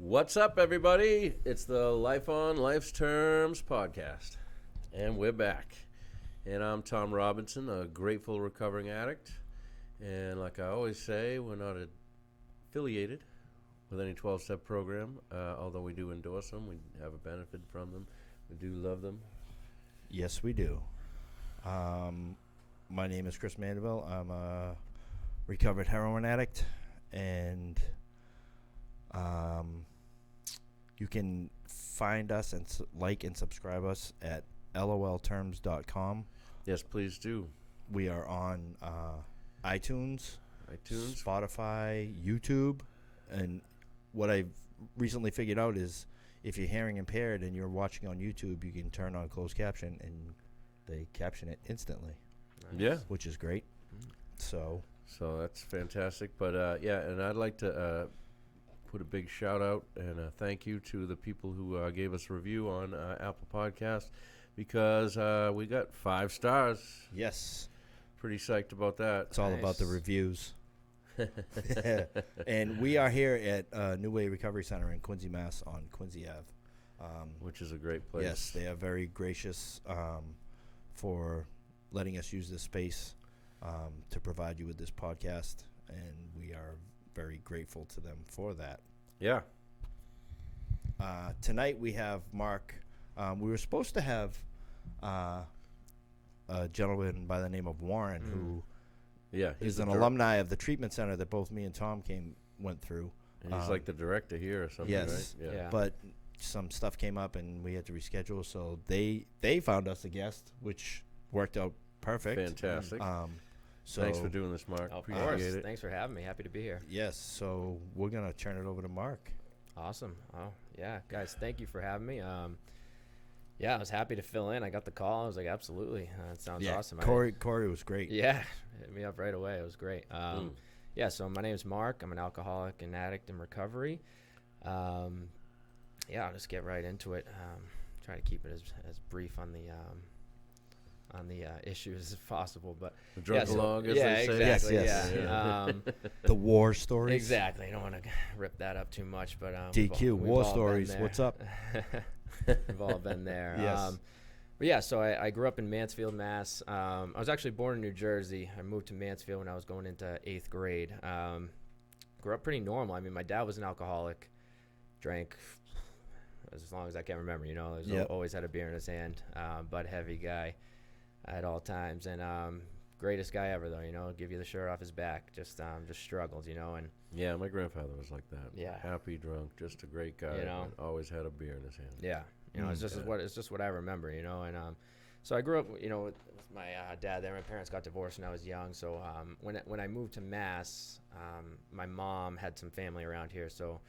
What's up, everybody? It's the Life on Life's Terms podcast, and we're back. And I'm Tom Robinson, a grateful recovering addict. And like I always say, we're not affiliated with any 12-step program, although we do endorse them. We have a benefit from them. We do love them. Yes, we do. My name is Chris Mandeville. I'm a recovered heroin addict, and you can find us and like and subscribe us at LOLTerms.com. Yes, please do. We are on iTunes, Spotify, YouTube, and what I've recently figured out is if you're hearing impaired and you're watching on YouTube, you can turn on closed caption and they caption it instantly. Nice. Yeah. Which is great. So that's fantastic. But, yeah, and I'd like to put a big shout-out and a thank you to the people who gave us a review on Apple Podcast because we got 5 stars. Yes. Pretty psyched about that. It's all about the reviews. And we are here at New Way Recovery Center in Quincy, Mass. On Quincy Ave. Which is a great place. Yes, they are very gracious for letting us use this space to provide you with this podcast, and we are very grateful to them for that. Yeah. Tonight we have Mark. We were supposed to have a gentleman by the name of Warren who is an alumni of the treatment center that both me and Tom went through. And he's like the director here or something, yes, right? Yeah. But some stuff came up and we had to reschedule, so they found us a guest, which worked out perfect. Fantastic. So thanks for doing this, Mark. Of course. Thanks for having me. Happy to be here. Yes. So we're gonna turn it over to Mark. Awesome. Oh yeah, guys. Thank you for having me. Yeah, I was happy to fill in. I got the call. I was like, absolutely. That sounds awesome. Corey was great. Yeah, hit me up right away. It was great. Yeah. So my name's Mark. I'm an alcoholic and addict in recovery. Yeah, I'll just get right into it. Try to keep it as brief on the issues as possible, but the drug log, as they say. Exactly. Yes. Yeah. The war stories. Exactly. I don't want to rip that up too much, but DQ war stories. What's up? We've all been there. Yes. But yeah, so I grew up in Mansfield, Mass. I was actually born in New Jersey. I moved to Mansfield when I was going into 8th grade. Grew up pretty normal. I mean, my dad was an alcoholic, drank as long as I can remember. You know, always had a beer in his hand. But heavy guy at all times, and greatest guy ever, though. You know, give you the shirt off his back. Just struggled, you know. And yeah, my grandfather was like that. Yeah, happy drunk, just a great guy. You know, always had a beer in his hand. Yeah, you know, it's just what I remember. You know, and so I grew up, you know, with my dad there. My parents got divorced when I was young, so when I moved to Mass, my mom had some family around here, so.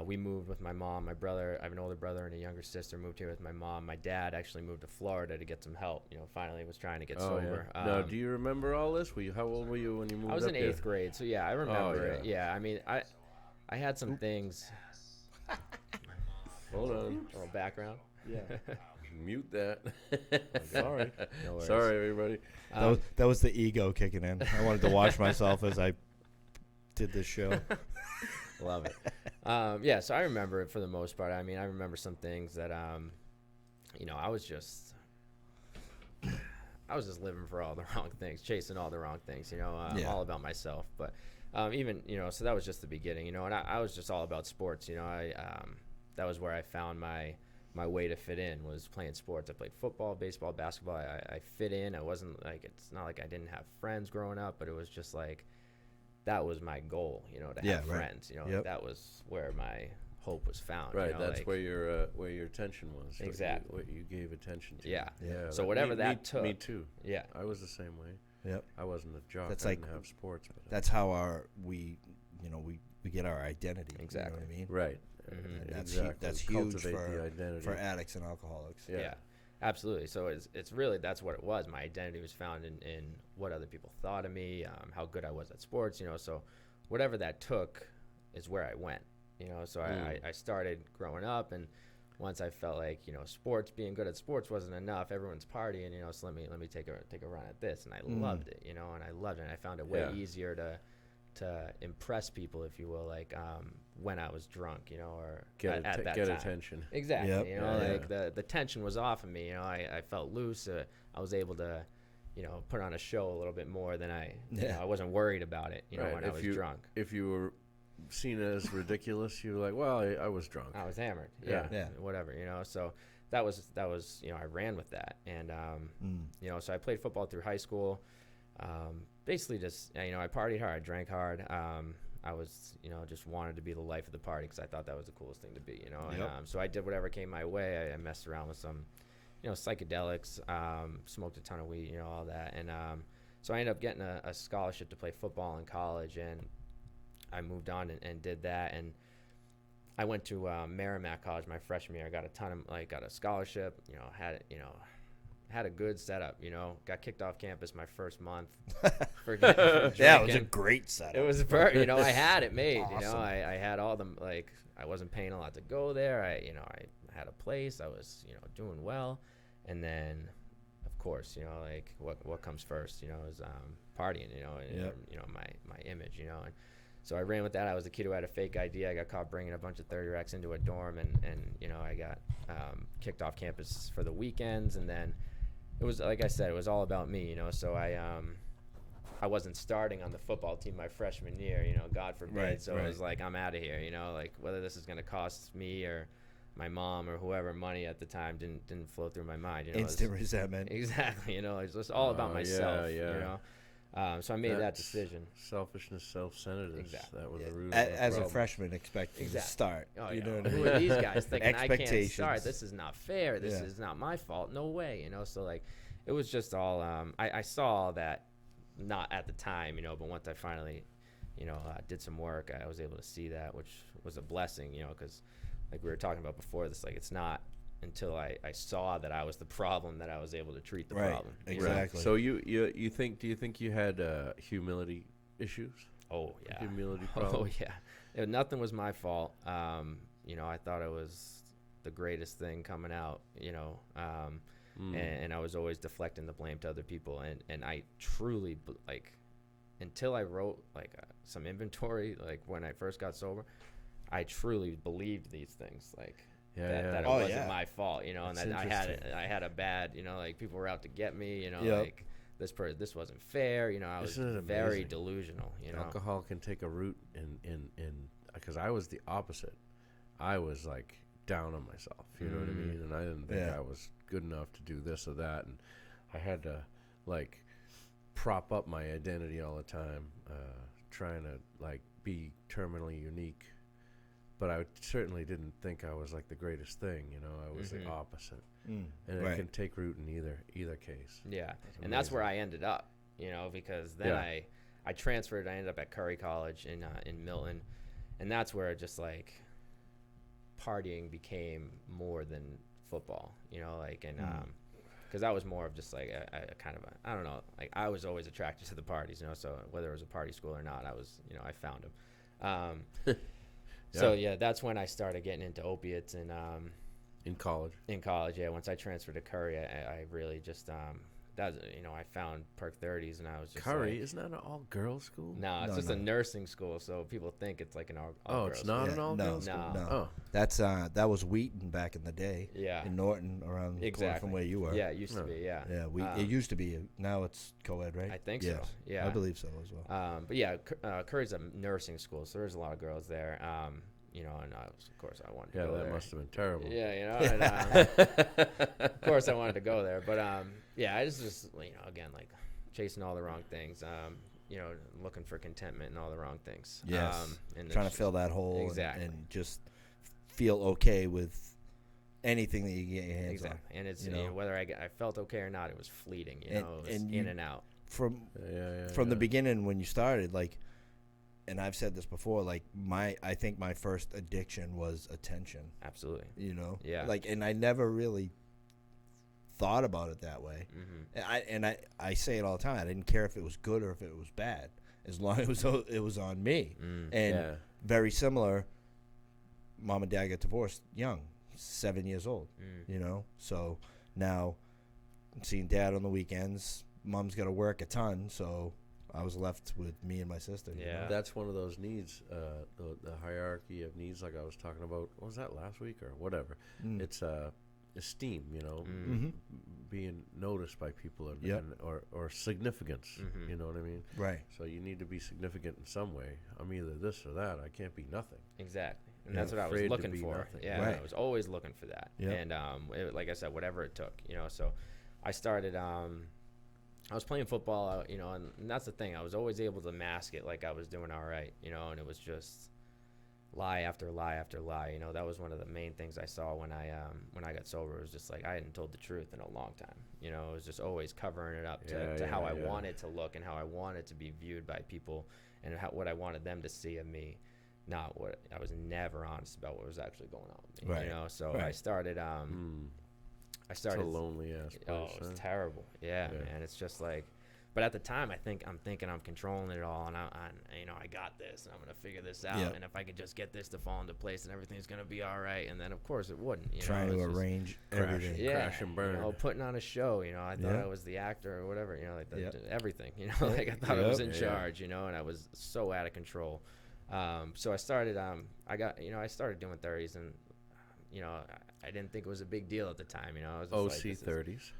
We moved with my mom, my brother. I have an older brother and a younger sister. Moved here with my mom. My dad actually moved to Florida to get some help. You know, finally was trying to get sober. Yeah. Now, do you remember all this? How old were you when you moved? I was up in here? 8th grade, so yeah, I remember it. Yeah, I mean, I had some things. Hold on. A little background. Yeah. Mute that. Sorry. No worries. Sorry, everybody. That was the ego kicking in. I wanted to watch myself as I did this show. Love it. Yeah, so I remember it for the most part. I mean, I remember some things that, you know, I was just living for all the wrong things, chasing all the wrong things, you know, all about myself. But even, you know, so that was just the beginning, you know, and I was just all about sports, you know. That was where I found my way to fit in, was playing sports. I played football, baseball, basketball. I fit in. I wasn't like, it's not like I didn't have friends growing up, but it was just like, that was my goal, you know, to have friends. You know, that was where my hope was found. Right, you know, that's where your attention was. Exactly. What you gave attention to. Yeah. So that, whatever me, that took. Me too. Yeah. I was the same way. Yep. I wasn't a jock. That's I like, didn't have sports. But that's how we get our identity. Exactly. You know what I mean? Right. And that's Cultivate huge the identity. for addicts and alcoholics. Yeah. Absolutely. So it's really, that's what it was. My identity was found in what other people thought of me, how good I was at sports, you know. So whatever that took is where I went, you know. So I started growing up, and once I felt like, you know, being good at sports wasn't enough. Everyone's partying, you know, so let me take a run at this, and I loved it, you know, and I loved it. And I found it way easier to to impress people, if you will, like when I was drunk, or Get at that get time. attention. Exactly. Yeah. Like the tension was off of me. I felt loose. I was able to, put on a show a little bit more than I wasn't worried about it, Right. when I was drunk. If you were seen as ridiculous, you were like, well, I was drunk. I was hammered. Yeah. Whatever, So that was, I ran with that. And, so I played football through high school. Basically just, I partied hard, drank hard. I was, just wanted to be the life of the party because I thought that was the coolest thing to be, And, so I did whatever came my way. I messed around with some, psychedelics, smoked a ton of weed, all that. And so I ended up getting a scholarship to play football in college, and I moved on and did that. And I went to Merrimack College my freshman year. I got got a scholarship, had a good setup, got kicked off campus my first month. for Yeah, it was a great setup. It was, I had it made, Awesome. I had all the, I wasn't paying a lot to go there. I had a place. I was, doing well. And then, of course, what comes first, is partying, and, my image, and so I ran with that. I was a kid who had a fake ID. I got caught bringing a bunch of 30 racks into a dorm, and I got kicked off campus for the weekends. And then it was, like I said, it was all about me, so I wasn't starting on the football team my freshman year, God forbid. Right, so right. it was like, I'm out of here, whether this is going to cost me or my mom or whoever money at the time didn't flow through my mind. Instant resentment. Exactly. It's just all about myself. Yeah. So I made that decision. Selfishness, self-centeredness. Exactly. That was the root. As of a the freshman, expecting to start. Oh, you yeah. know what I Who mean? are these guys thinking I can't Expectations. start? This is not fair. This Yeah. is not my fault. No way. So it was just all. I saw that not at the time, but once I finally, did some work, I was able to see that, which was a blessing, because like we were talking about before, this it's not until I saw that I was the problem that I was able to treat the problem. Exactly. So do you think you had humility issues? Oh yeah. Humility problems? Oh yeah. Nothing was my fault. I thought it was the greatest thing coming out. And I was always deflecting the blame to other people. And I truly until I wrote some inventory when I first got sober, I truly believed these things that it wasn't my fault, and that I had a bad, people were out to get me, this wasn't fair, I was very delusional, Alcohol can take a root in because I was the opposite. I was down on myself, you know what I mean, and I didn't think I was good enough to do this or that, and I had to prop up my identity all the time, trying to be terminally unique. But I certainly didn't think I was the greatest thing, I was the opposite. And it can take root in either case. Yeah. And that's where I ended up, because then I transferred. I ended up at Curry College in Milton. And that's where just partying became more than football, because that was more of just a kind of I don't know, I was always attracted to the parties, so whether it was a party school or not, I was, I found them. So that's when I started getting into opiates, and in college. Once I transferred to Curry, I really just I found Perk 30s, and I was just Curry isn't that an all-girls school? No, it's just a nursing school, so people think it's an all-girls. Oh, it's not an all-girls school. No. Oh, That's that was Wheaton back in the day. Yeah. In Norton, around the corner from where you were. Yeah, it used to be. Yeah. Yeah, it used to be. Now it's co-ed, right? I think Yes. so. Yeah, I believe so as well. but yeah, Curry's a nursing school, so there's a lot of girls there. And of course I wanted to go there. Yeah, that must have been terrible. Yeah, and, of course I wanted to go there, but I just again chasing all the wrong things. Looking for contentment and all the wrong things. Yes. And Trying to fill that hole. Exactly. And just feel okay with anything that you get your hands on. And it's whether I felt okay or not, it was fleeting. It was and in and out. From the beginning when you started, and I've said this before, I think my first addiction was attention. Absolutely. Yeah. And I never really thought about it that way. Mm-hmm. I say it all the time. I didn't care if it was good or if it was bad, as long as it was on me. Very similar. Mom and dad got divorced young, 7 years old. So now I'm seeing dad on the weekends. Mom's got to work a ton, so I was left with me and my sister. Yeah. You know? That's one of those needs, the hierarchy of needs, like I was talking about. What was that, last week or whatever? It's esteem, being noticed by people, or significance. You know what I mean? Right. So you need to be significant in some way. I'm either this or that. I can't be nothing. Exactly. And that's what I was looking for. Nothing. Yeah, right. I was always looking for that. Yep. And like I said, whatever it took, So I started. I was playing football, and that's the thing. I was always able to mask it like I was doing all right, and it was just lie after lie after lie. That was one of the main things I saw when I got sober. It was just like I hadn't told the truth in a long time. It was just always covering it up to how I wanted to look and how I wanted to be viewed by people and what I wanted them to see of me. Not what I was never honest about what was actually going on with me. Right. So right. I started. It's a lonely ass place. Oh, it's terrible. Yeah, man. It's just like, but at the time, I'm thinking I'm controlling it all, and I got this, and I'm gonna figure this out, and if I could just get this to fall into place, and everything's gonna be all right. And then of course it wouldn't. Trying to arrange everything. Crash and burn. Putting on a show. I thought I was the actor or whatever. Everything. Like I thought I was in charge. And I was so out of control. So I started. I started doing 30s, and I didn't think it was a big deal at the time. I was just OC 30s.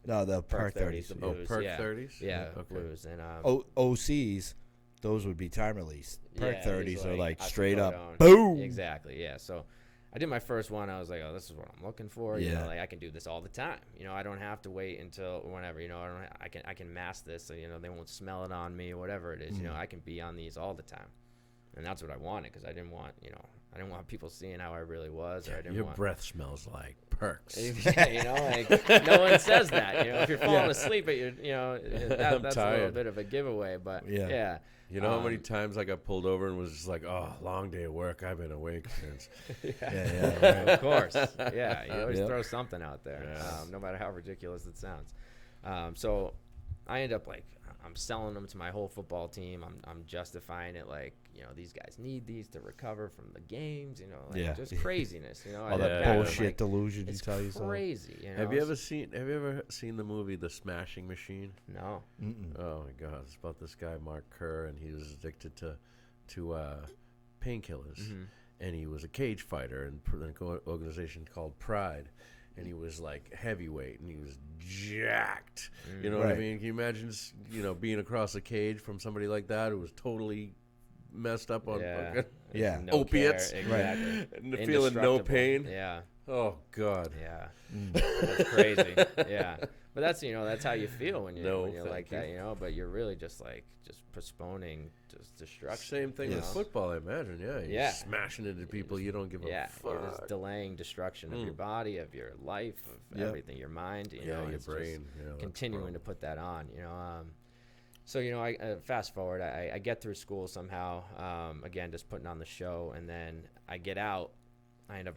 No, the Perk 30s. The blues, Perk 30s. Yeah, okay. blues and OCs, those would be time release. Perk 30s are like straight up down. boom. Exactly. Yeah. So I did my first one. I was like, oh, this is what I'm looking for. I can do this all the time. I don't have to wait until whenever. I can mask this so they won't smell it on me or whatever it is. I can be on these all the time, and that's what I wanted because I didn't want I didn't want people seeing how I really was, or I didn't Your want breath smells like perks. No one says that. If you're falling asleep at that's tired. a little bit of a giveaway. But yeah. You know how many times I got pulled over and was just like, oh, long day of work. I've been awake since. Of course. Yeah, you always throw something out there, no matter how ridiculous it sounds. So I end up I'm selling them to my whole football team. I'm justifying it these guys need these to recover from the games. Just craziness. All that bullshit delusion you tell yourself. Crazy. Have you ever seen the movie The Smashing Machine? No. Mm-mm. Oh my God! It's about this guy Mark Kerr, and he was addicted to painkillers, and he was a cage fighter in an organization called Pride. And he was like heavyweight, and he was jacked. You know what I mean? Can you imagine, being across a cage from somebody like that who was totally messed up on no opiates, care. Exactly, and feeling no pain. Yeah. Oh God. Yeah. That's crazy. Yeah. But that's how you feel when you're like that, But you're really just postponing just destruction. Same thing with football, I imagine. You're smashing into people. You don't give a fuck. You're just delaying destruction of your body, of your life, of everything, your mind. Your it's brain. Continuing to put that on. So I fast forward. I get through school somehow. Again, just putting on the show, and then I get out. I end up.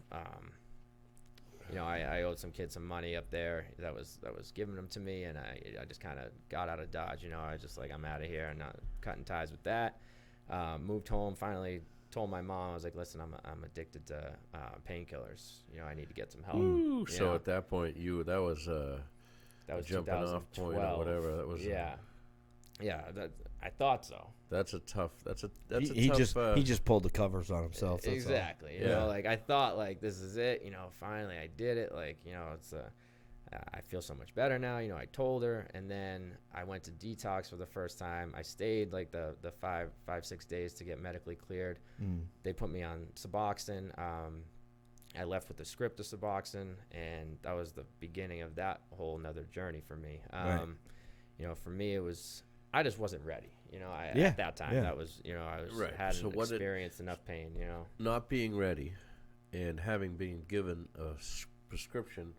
I owed some kids some money up there that was giving them to me, and I just kind of got out of Dodge. I was just like, I'm out of here. I'm not cutting ties with that. Moved home. Finally told my mom, I was like, listen, I'm addicted to painkillers. I need to get some help. Ooh, so at that point, that was jumping off point or whatever. That was I thought so. That's a tough. He just pulled the covers on himself. That's exactly. all. I thought this is it. Finally I did it. It's I feel so much better now. I told her, and then I went to detox for the first time. I stayed the 5-6 days to get medically cleared. They put me on Suboxone. I left with the script of Suboxone, and that was the beginning of that whole nother journey for me. For me, it was I just wasn't ready. At that time, that was I hadn't experienced enough pain. Not being ready, and having been given a prescription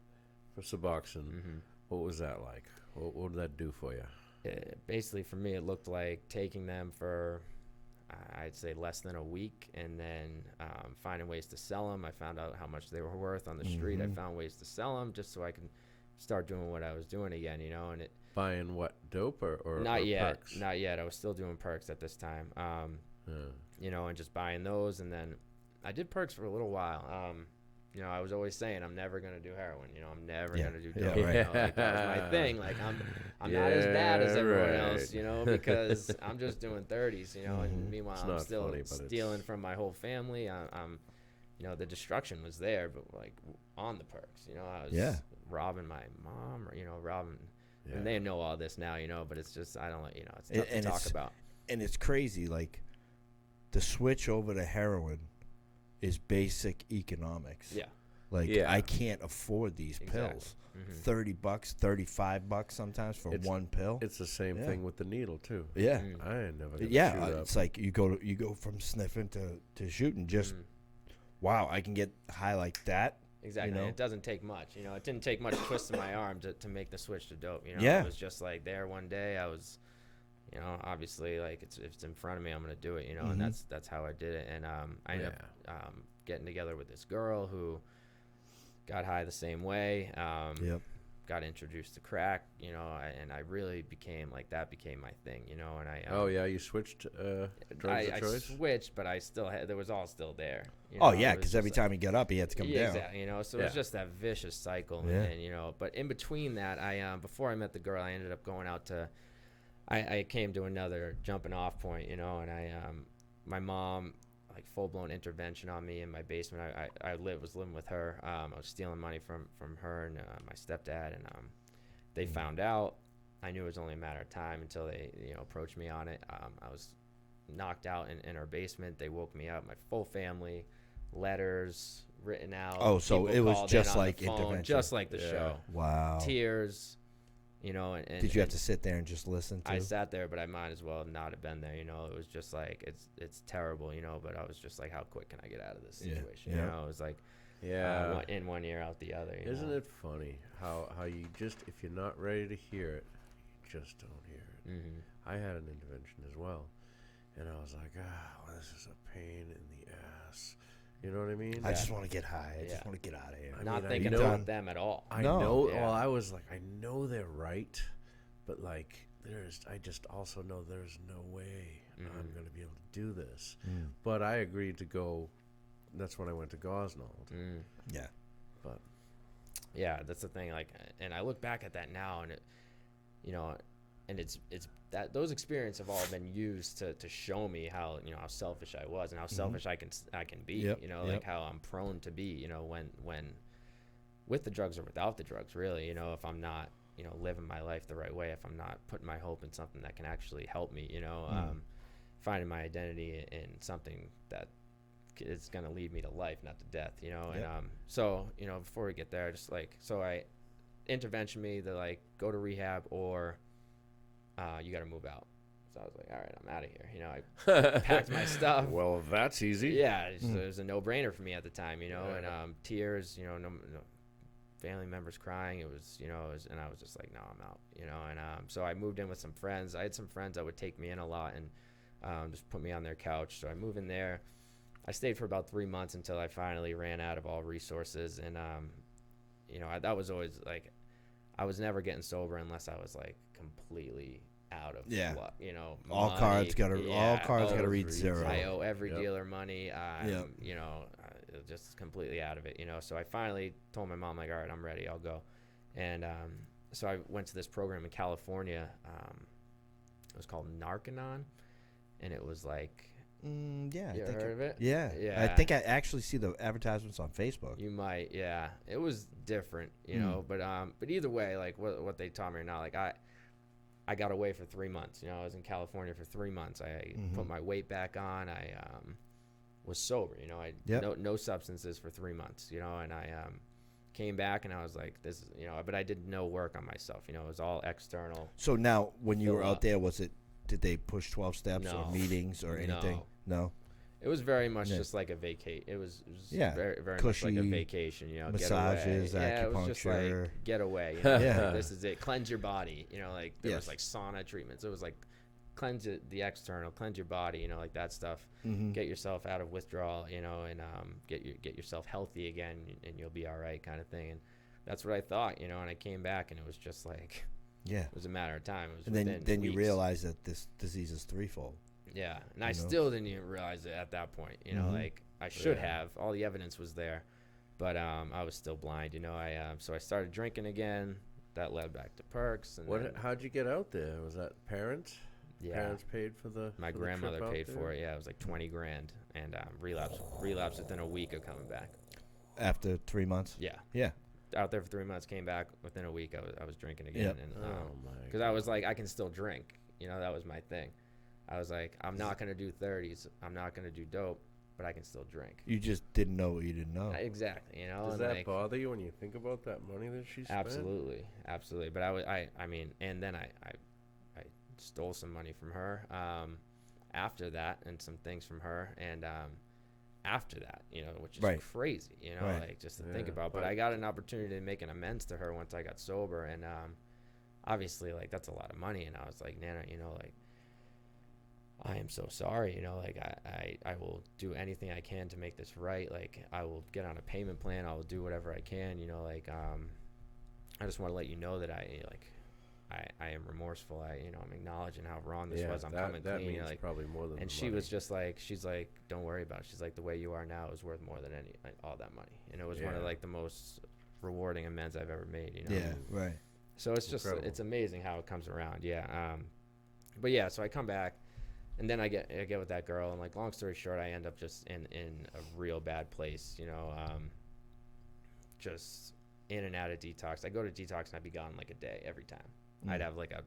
for Suboxone, what was that like? What did that do for you? Basically, for me, it looked like taking them for, I'd say, less than a week, and then finding ways to sell them. I found out how much they were worth on the street. I found ways to sell them just so I could start doing what I was doing again, and it. Buying what, dope or not yet? Perks? Not yet. I was still doing perks at this time. And just buying those, and then I did perks for a little while. you know, I was always saying I'm never gonna do heroin. You know, I'm never gonna do Yeah, dope. right. You know, like, that was my thing. Like I'm not as bad as everyone else. You know, because I'm just doing 30s. You know, and meanwhile I'm still stealing from my whole family. I'm you know, the destruction was there, but like on the perks. You know, I was robbing my mom, or you know, robbing. And they know all this now, you know, but it's just, I don't, you know, it's tough to talk about. And it's crazy, like, the switch over to heroin is basic economics. Yeah. Like, I can't afford these pills. $30, $35 sometimes for one pill. It's the same thing with the needle too. Yeah. I ain't never gonna shoot up. It's like you go from sniffing to shooting. Just wow, I can get high like that. Exactly. You know? It doesn't take much. You know, it didn't take much twisting my arm to make the switch to dope. You know, it was just like there one day I was, you know, obviously like if it's in front of me, I'm gonna do it. You know, and that's how I did it. And I ended up getting together with this girl who got high the same way. Got introduced to crack, you know, and I really became like that became my thing, you know. And I you switched drugs of choice? I switched, but I still had, there was all still there. You know? Because every time he got up, he had to come down. Exactly, you know. So it's just that vicious cycle, and you know. But in between that, I before I met the girl, I ended up going out to. I came to another jumping off point, you know, and my mom, like full blown intervention on me in my basement. I was living with her. I was stealing money from her and my stepdad, and they found out. I knew it was only a matter of time until they, you know, approached me on it. I was knocked out in her basement. They woke me up. My full family, letters written out. Oh, so it was just like intervention, just like the show. Wow. Tears. You know, and did you have to sit there and just listen to? I sat there, but I might as well not have been there. You know, it was just like it's terrible. You know, but I was just like, how quick can I get out of this situation? You know, it was like, in one ear out the other. Isn't it funny how you just, if you're not ready to hear it, you just don't hear it. I had an intervention as well, and I was like, this is a pain in the ass. You know what I mean? I just want to get high. I just want to get out of here. Not thinking about them at all. I know. Well, I was like, I know they're right, but like, I just also know there's no way I'm going to be able to do this. But I agreed to go. That's when I went to Gosnold. Yeah. But yeah, that's the thing. Like, and I look back at that now, and it, you know, and it's that those experiences have all been used to show me how, you know, how selfish I was and how selfish I can be. You know, like how I'm prone to be. You know, when with the drugs or without the drugs, really. You know, if I'm not, you know, living my life the right way, if I'm not putting my hope in something that can actually help me. You know, finding my identity in something that is going to lead me to life, not to death. You know, and so, you know, before we get there, just like, so intervention me, they're like, go to rehab or you got to move out. So I was like, all right, I'm out of here. You know, I packed my stuff. Well, that's easy. Yeah, it was a no-brainer for me at the time, you know, and tears, you know, no family members crying. It was, you know, and I was just like, no, I'm out, you know. And so I moved in with some friends. I had some friends that would take me in a lot and just put me on their couch. So I moved in there. I stayed for about 3 months until I finally ran out of all resources. And, you know, that was always like, I was never getting sober unless I was like completely out of luck, you know. All money, cards gotta read zero. I owe every dealer money. You know, just completely out of it, you know. So I finally told my mom, like, all right, I'm ready, I'll go. And so I went to this program in California. It was called Narcanon, and it was like, I think heard of it? Yeah. I think I actually see the advertisements on Facebook. You might, yeah. It was different, you know, but either way, like what they taught me or not, like I got away for 3 months. You know, I was in California for 3 months. I put my weight back on. I was sober. You know, no substances for 3 months. You know, and I came back and I was like, this is, you know, but I did no work on myself. You know, it was all external. So now, when you were out there, did they push 12 steps or meetings or anything? No. It was very much just like a vacate. It was very, very cushy, much like a vacation, you know, massages, get away. acupuncture. It was just like, get away. You know? This is it. Cleanse your body. You know, like there was like sauna treatments. It was like cleanse the external, cleanse your body, you know, like that stuff. Get yourself out of withdrawal, you know, and get yourself healthy again, and you'll be all right, kind of thing. And that's what I thought, you know, and I came back and it was just like, it was a matter of time. It was and then you realize that this disease is threefold. Yeah, and I still didn't even realize it at that point. You know, like I should have. All the evidence was there, but I was still blind. You know, so I started drinking again. That led back to perks. And how'd you get out there? Was that parents? Yeah. Parents paid for the. My grandmother paid for it. Yeah, it was like 20 grand, and relapsed within a week of coming back. After 3 months. Yeah. Yeah. Out there for 3 months, came back within a week. I was drinking again, Yep. and my! because I was like, I can still drink. You know, that was my thing. I was like, I'm not gonna do 30s. I'm not gonna do dope, but I can still drink. You just didn't know what you didn't know. Exactly. You know. Does that bother you when you think about that money that she spent? Absolutely. But I mean, and then I stole some money from her after that, and some things from her, and after that, you know, which is crazy, you know, like just to think about. But I got an opportunity to make an amends to her once I got sober, and obviously, like, that's a lot of money, and I was like, Nana, you know, like, I am so sorry, you know, like, I will do anything I can to make this right. Like, I will get on a payment plan. I will do whatever I can, you know, like, I just want to let you know that I am remorseful. I'm acknowledging how wrong this was. I'm coming that clean. Means like, probably more than. And she was just like, she's like, don't worry about it. She's like, the way you are now is worth more than all that money. And it was one of like the most rewarding amends I've ever made. You know. Yeah. Right. So it's just it's amazing how it comes around. Yeah. But yeah, so I come back, and then I get with that girl, and like, long story short, I end up just in a real bad place. You know, just in and out of detox. I go to detox and I'd be gone like a day every time. I'd have like a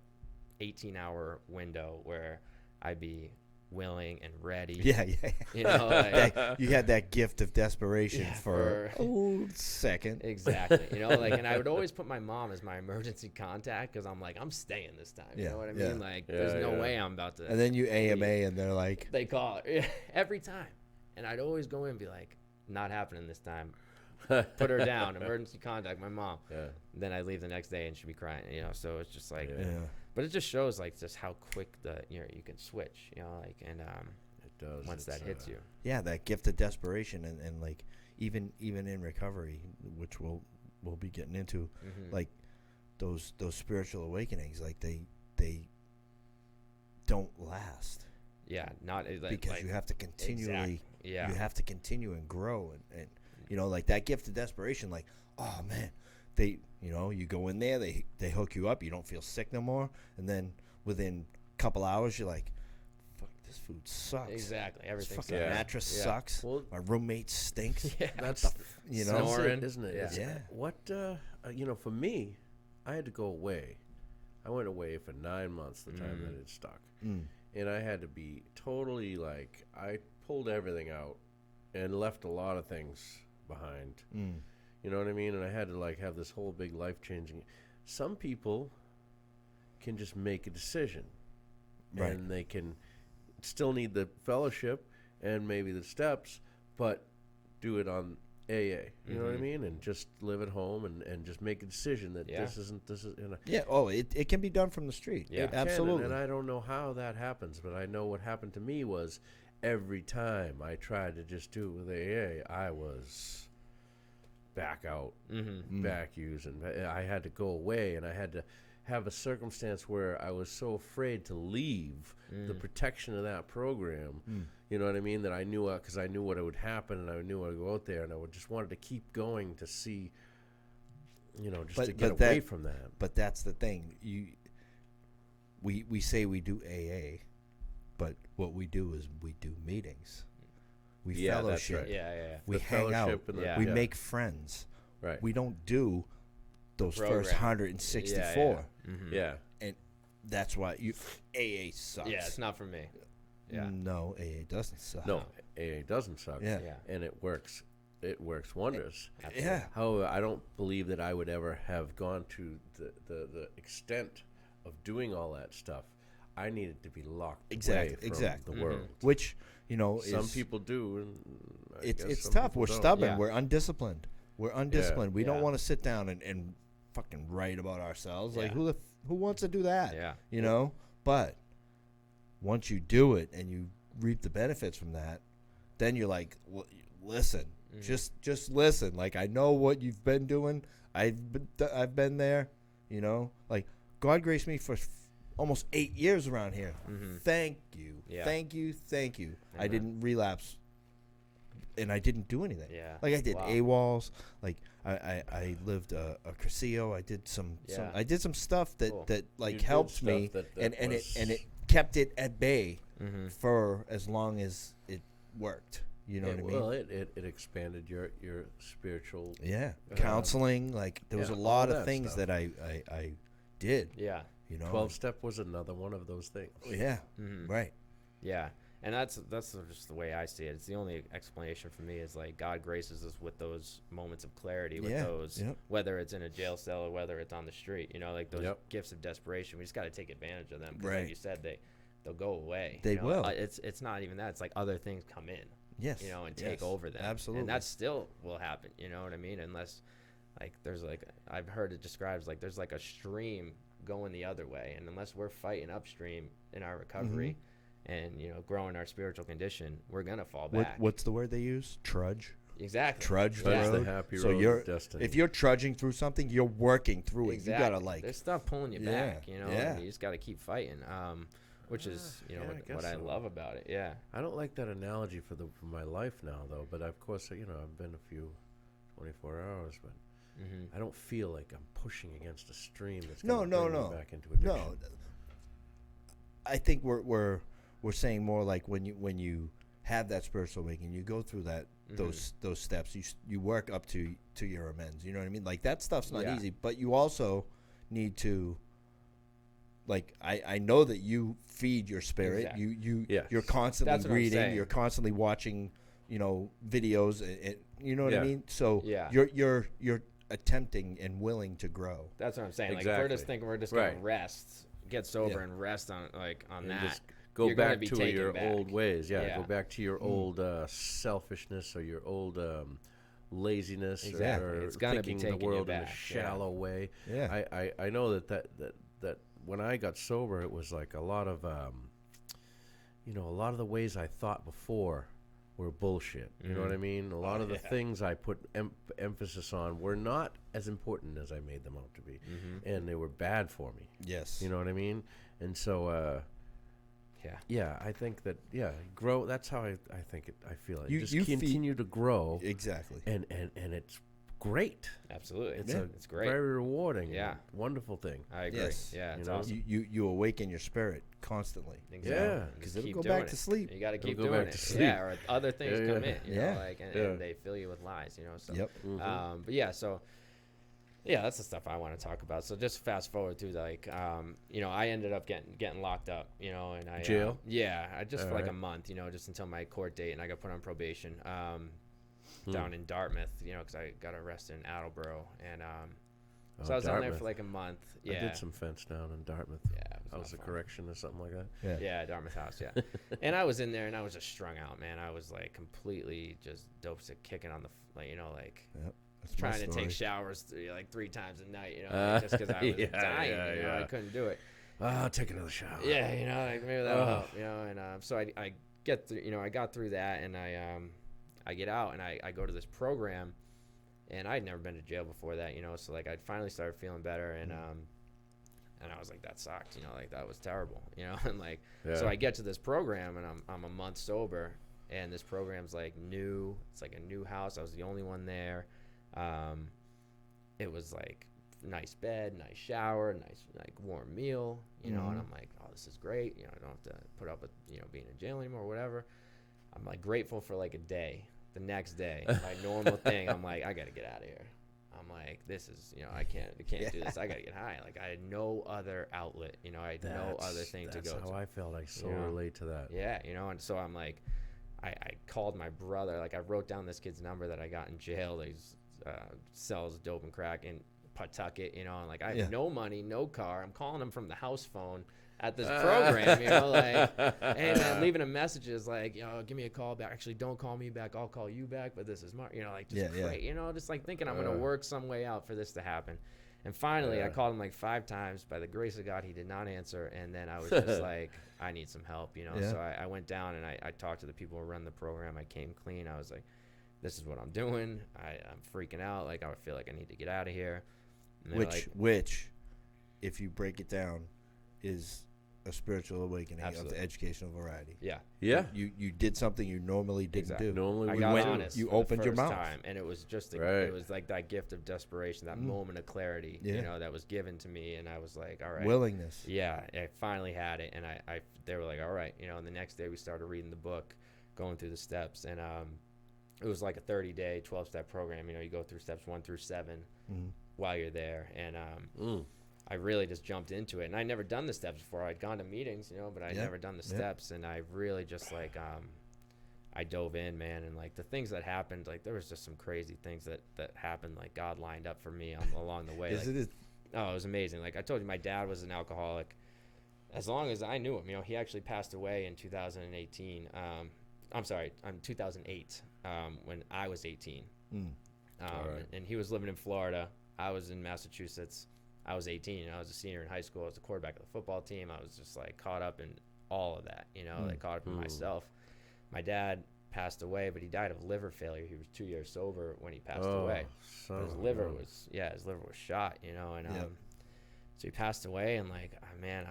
18-hour window where I'd be willing and ready. Yeah. You know, like, you had that gift of desperation for a second. Exactly. You know, like, and I would always put my mom as my emergency contact, because I'm like, I'm staying this time. You know what I mean? Like, there's no way I'm about to. And then you AMA, and they're like, they call it every time, and I'd always go in and be like, not happening this time. Put her down, emergency contact, my mom. Yeah. Then I leave the next day and she'd be crying, you know. So it's just like, but it just shows like just how quick you can switch, you know, like, and it does once that hits you. Yeah, that gift of desperation, and like even in recovery, which we'll be getting into, like those spiritual awakenings, like they don't last. Yeah, not because like, you have to continually, you have to continue and grow and. You know, like that gift of desperation, like, oh man, you go in there, they hook you up, you don't feel sick no more, and then within a couple hours, you're like, fuck, this food sucks. Exactly, everything. This fucking mattress sucks. Well, my roommate stinks. Yeah, that's snoring, isn't it? Yeah. What for me, I had to go away. I went away for 9 months, the time that it stuck, and I had to be totally like, I pulled everything out and left a lot of things behind. You know what I mean? And I had to like have this whole big life changing. Some people can just make a decision, and they can still need the fellowship and maybe the steps, but do it on AA. You know what I mean? And just live at home and just make a decision that this is. Yeah. Oh, it can be done from the street. Yeah, absolutely. And I don't know how that happens, but I know what happened to me was, every time I tried to just do it with AA, I was back out, back using. I had to go away, and I had to have a circumstance where I was so afraid to leave the protection of that program. You know what I mean? That I knew, because I knew what would happen, and I knew I would go out there, and I just wanted to keep going to see, to get away from that. But that's the thing. We say we do AA. But what we do is we do meetings. We fellowship. That's right. We hang out. We make friends. Right. We don't do those first 164. Yeah. And that's why AA sucks. Yeah, it's not for me. Yeah. No, AA doesn't suck. No, AA doesn't suck. Yeah. And it works. It works wonders. Yeah. However, I don't believe that I would ever have gone to the extent of doing all that stuff. I needed to be locked away from the world. Which, some people do. And it's tough. We're stubborn. Yeah. We're undisciplined. We don't want to sit down and fucking write about ourselves. Like, who wants to do that? Yeah. But once you do it and you reap the benefits from that, then you're like, listen, just listen. Like, I know what you've been doing. I've been there. Like, God graced me for almost 8 years around here. Thank you. Yeah. Thank you. Amen. I didn't relapse and I didn't do anything. Yeah. Like I did Wow. AWOLs. Like I lived a Cursillo. I did some I did some stuff that Cool. like helped me, that and it kept it at bay Mm-hmm. for as long as it worked. You know what I mean? Well, it expanded your spiritual. Yeah, counseling. Like there was a lot of things stuff. that I did. Yeah. You know, 12-step was another one of those things. Yeah, Mm-hmm. right. Yeah, and that's just the way I see it. It's the only explanation for me is like God graces us with those moments of clarity, with those whether it's in a jail cell or whether it's on the street. You know, like those gifts of desperation. We just got to take advantage of them. 'Cause like you said, they'll go away. They will. It's not even that. It's like other things come in. Yes. You know, and take over them. Absolutely. And that still will happen. You know what I mean? Unless like there's like I've heard it described like there's like a stream going the other way, and unless we're fighting upstream in our recovery and growing our spiritual condition, we're gonna fall back. What's the word they use? Trudge. Exactly. Trudge the Trudge road. the happy So road you're of destiny. if you're trudging through something, you're working through it. Exactly. You gotta like there's stuff pulling you back. You know, Yeah. and you just gotta keep fighting. Which is what I love about it. Yeah. I don't like that analogy for my life now, though. But of course, I've been a few 24 hours, but I don't feel like I'm pushing against a stream that's going to bring me back into addiction. No, I think we're saying more like when you have that spiritual awakening, you go through that those steps. You work up to your amends. You know what I mean? Like that stuff's not easy, but you also need to. Like I know that you feed your spirit. Exactly. You're constantly reading. You're constantly watching. Videos. And you know what I mean. So you're attempting and willing to grow. That's what I'm saying. Exactly. Like if we're just thinking we're just gonna rest, get sober, and rest on And that. just go back to your back. old ways. Yeah, go back to your old selfishness or your old laziness. Exactly. Or It's gonna be thinking taking the world you in a back. shallow way. Yeah. I know that when I got sober, it was like a lot of the ways I thought before were bullshit. You know what I mean? A lot of the things I put emphasis on were not as important as I made them out to be, and they were bad for me. Yes. You know what I mean? And so, I think that grow. That's how I think it. I feel it. Just continue to grow. Exactly. And it's great. Absolutely. It's great. Very rewarding. Yeah. Wonderful thing. I agree. Yes. Yeah. It's You know? awesome. You awaken your spirit constantly. Exactly. Yeah. Because Just it'll keep go back doing to it. sleep. You got to keep go doing back it. to sleep. Yeah, or other things Yeah, come in, Yeah. and they fill you with lies, So, Yep. but yeah, so that's the stuff I want to talk about. So just fast forward to like, I ended up getting locked up, and I Jail? I just for like a month, just until my court date, and I got put on probation. Down in Dartmouth, because I got arrested in Attleboro, and so I was down there for like a month. Yeah, I did some fence down in Dartmouth. Yeah, it was House of fun. Correction or something like that. Yeah, Dartmouth House, yeah. And I was in there, and I was just strung out, man. I was like completely just dope sick, kicking on the, That's my trying to story. take showers 3 times a night, just because I was dying. I couldn't do it. I'll take another shower. Yeah, maybe that'll help, and so I get through, I got through that, and I get out, and I go to this program, and I'd never been to jail before that, so like I finally started feeling better, and I was like, that sucked, like that was terrible, and like so I get to this program, and I'm a month sober, and this program's like new. It's like a new house. I was the only one there. It was like nice bed, nice shower, nice like warm meal, and I'm like, oh, this is great. I don't have to put up with being in jail anymore or whatever. I'm like grateful for like a day. The next day, my normal thing, I'm like, I gotta get out of here. I'm like, this is, I can't do this. I gotta get high. Like I had no other outlet, I had no other thing to go to. That's how I felt. I so relate to that. Yeah, and so I'm like, I called my brother. Like I wrote down this kid's number that I got in jail. He sells dope and crack in Pawtucket, and like I have no money, no car. I'm calling him from the house phone at this program, like, hey man, leaving him messages like, give me a call back. Actually, don't call me back. I'll call you back. But this is Mark, like just great, just like thinking I'm gonna work some way out for this to happen. And finally, I called him like 5 times. By the grace of God, he did not answer. And then I was just like, I need some help, So I went down and I talked to the people who run the program. I came clean. I was like, this is what I'm doing. I'm freaking out. Like I feel like I need to get out of here. Which, if you break it down, is a spiritual awakening Absolutely. of the educational variety. Yeah. Yeah. You did something you normally didn't do. Normally I we got went. honest. You for the opened your first mouth. time, and it was just Right. it was like that gift of desperation, that moment of clarity, Yeah. you know, that was given to me, and I was like, all right. Willingness. Yeah, I finally had it, and they were like, all right, you know. And the next day we started reading the book, going through the steps, and it was like a 30-day, 12-step program. You know, you go through steps 1 through 7 while you're there, and I really just jumped into it. And I'd never done the steps before. I'd gone to meetings, you know, but I'd never done the steps, and I really just like I dove in, man, and like the things that happened, like there was just some crazy things that happened, like God lined up for me along the way. Oh, it was amazing. Like I told you, my dad was an alcoholic. As long as I knew him, you know, he actually passed away in 2018. I'm sorry, 2008, when I was 18. Right. And he was living in Florida. I was in Massachusetts. I was 18. I was a senior in high school. I was the quarterback of the football team. I was just like caught up in all of that, you know, like caught up in myself. My dad passed away, but he died of liver failure. He was 2 years sober when he passed away. His liver was shot, you know, and so he passed away, and like, man,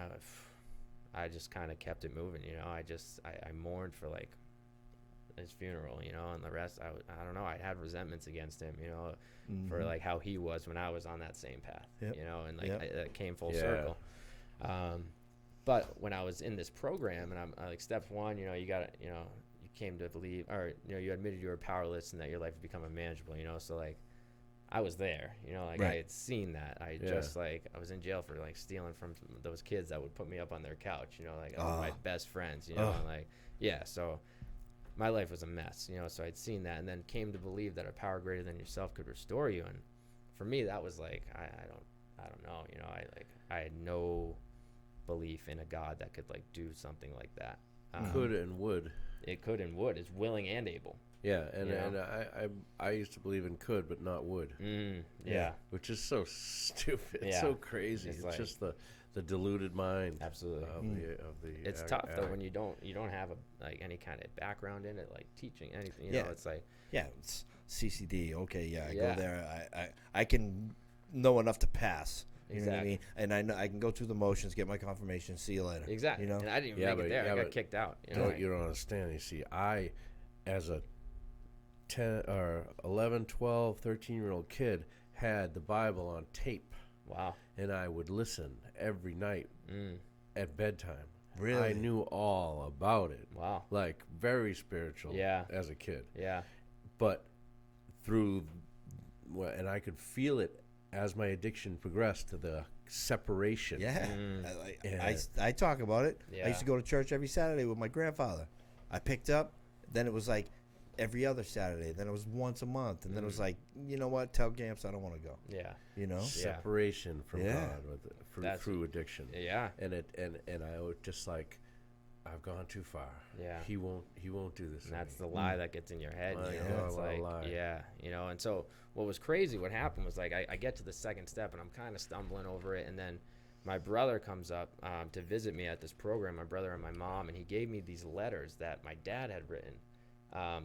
I just kind of kept it moving, you know. I mourned for like his funeral, you know, and the rest, I don't know. I had resentments against him, you know, for like how he was when I was on that same path, you know, and like it came full circle. But when I was in this program, and I'm like, step 1, you know, you got to, you know, you came to believe, or, you know, you admitted you were powerless and that your life would become unmanageable, you know. So like, I was there, you know, like I had seen that. I just like, I was in jail for like stealing from those kids that would put me up on their couch, you know, like my best friends, you know, and like, so my life was a mess, you know. So I'd seen that, and then came to believe that a power greater than yourself could restore you. And for me, that was like, I don't know, you know, I had no belief in a God that could like do something like that. Could and would. It could and would. It's willing and able. Yeah, and You know? and I used to believe in could but not would. Yeah. Which is so stupid. It's Yeah. so crazy. It's like, just the deluded mind. Absolutely. Of the It's tough though when you don't have like any kind of background in it, like teaching anything. You know, it's like it's CCD. Okay, I go there. I can know enough to pass. You know what I mean? And I know I can go through the motions, get my confirmation, see you later. Exactly. You know? And I didn't even make it there. I got kicked out. You know? You don't understand. You see, I, as a 10 or 11, 12, 13-year-old kid, had the Bible on tape. Wow. And I would listen every night at bedtime. Really? I knew all about it. Wow. Like, very spiritual as a kid. Yeah. But and I could feel it as my addiction progressed to the separation. Yeah. I talk about it. Yeah. I used to go to church every Saturday with my grandfather. I picked up, then it was like every other Saturday. Then it was once a month. And then it was like, you know what? Tell Gamps I don't want to go. Yeah. You know? Separation from God through addiction. Yeah. And I was just like, I've gone too far. Yeah. He won't do this. And that's the lie that gets in your head. Like, You know? It's what a like, lie. you know. And so what was crazy, what happened was like I get to the second step and I'm kind of stumbling over it, and then my brother comes up to visit me at this program, my brother and my mom, and he gave me these letters that my dad had written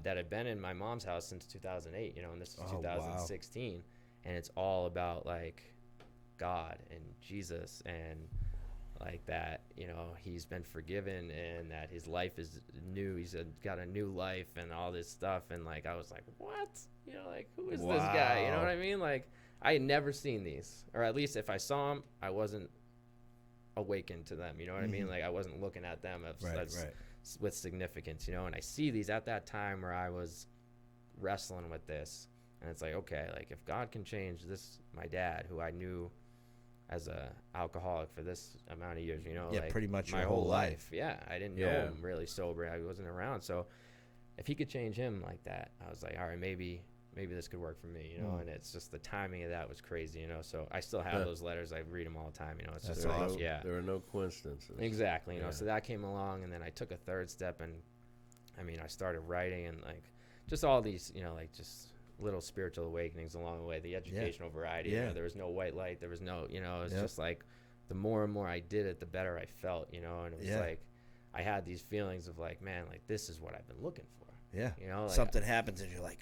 that had been in my mom's house since 2008, you know, and this is 2016. And it's all about like God and Jesus and like that, you know, he's been forgiven and that his life is new. He's got a new life and all this stuff. And like, I was like, what? You know, like, who is this guy? You know what I mean? Like, I had never seen these, or at least if I saw them, I wasn't awakened to them. You know what I mean? Like, I wasn't looking at them with significance, you know. And I see these at that time where I was wrestling with this, and it's like, okay, like if God can change this, my dad, who I knew as a alcoholic for this amount of years, you know, like pretty much my your whole life. Yeah, I didn't know Yeah. him really sober. I wasn't around, so if he could change him like that, I was like, all right, maybe this could work for me, you know. And it's just the timing of that was crazy, you know. So I still have those letters. I read them all the time, you know. It's just like, There are no coincidences. Exactly, you know. So that came along, and then I took a third step, and I mean, I started writing, and like just all these, you know, like just little spiritual awakenings along the way. The educational variety, you know, there was no white light, there was no, you know, it was just like the more and more I did it, the better I felt, you know. And it was like I had these feelings of like, man, like this is what I've been looking for. Yeah. You know, like, something happens and you're like,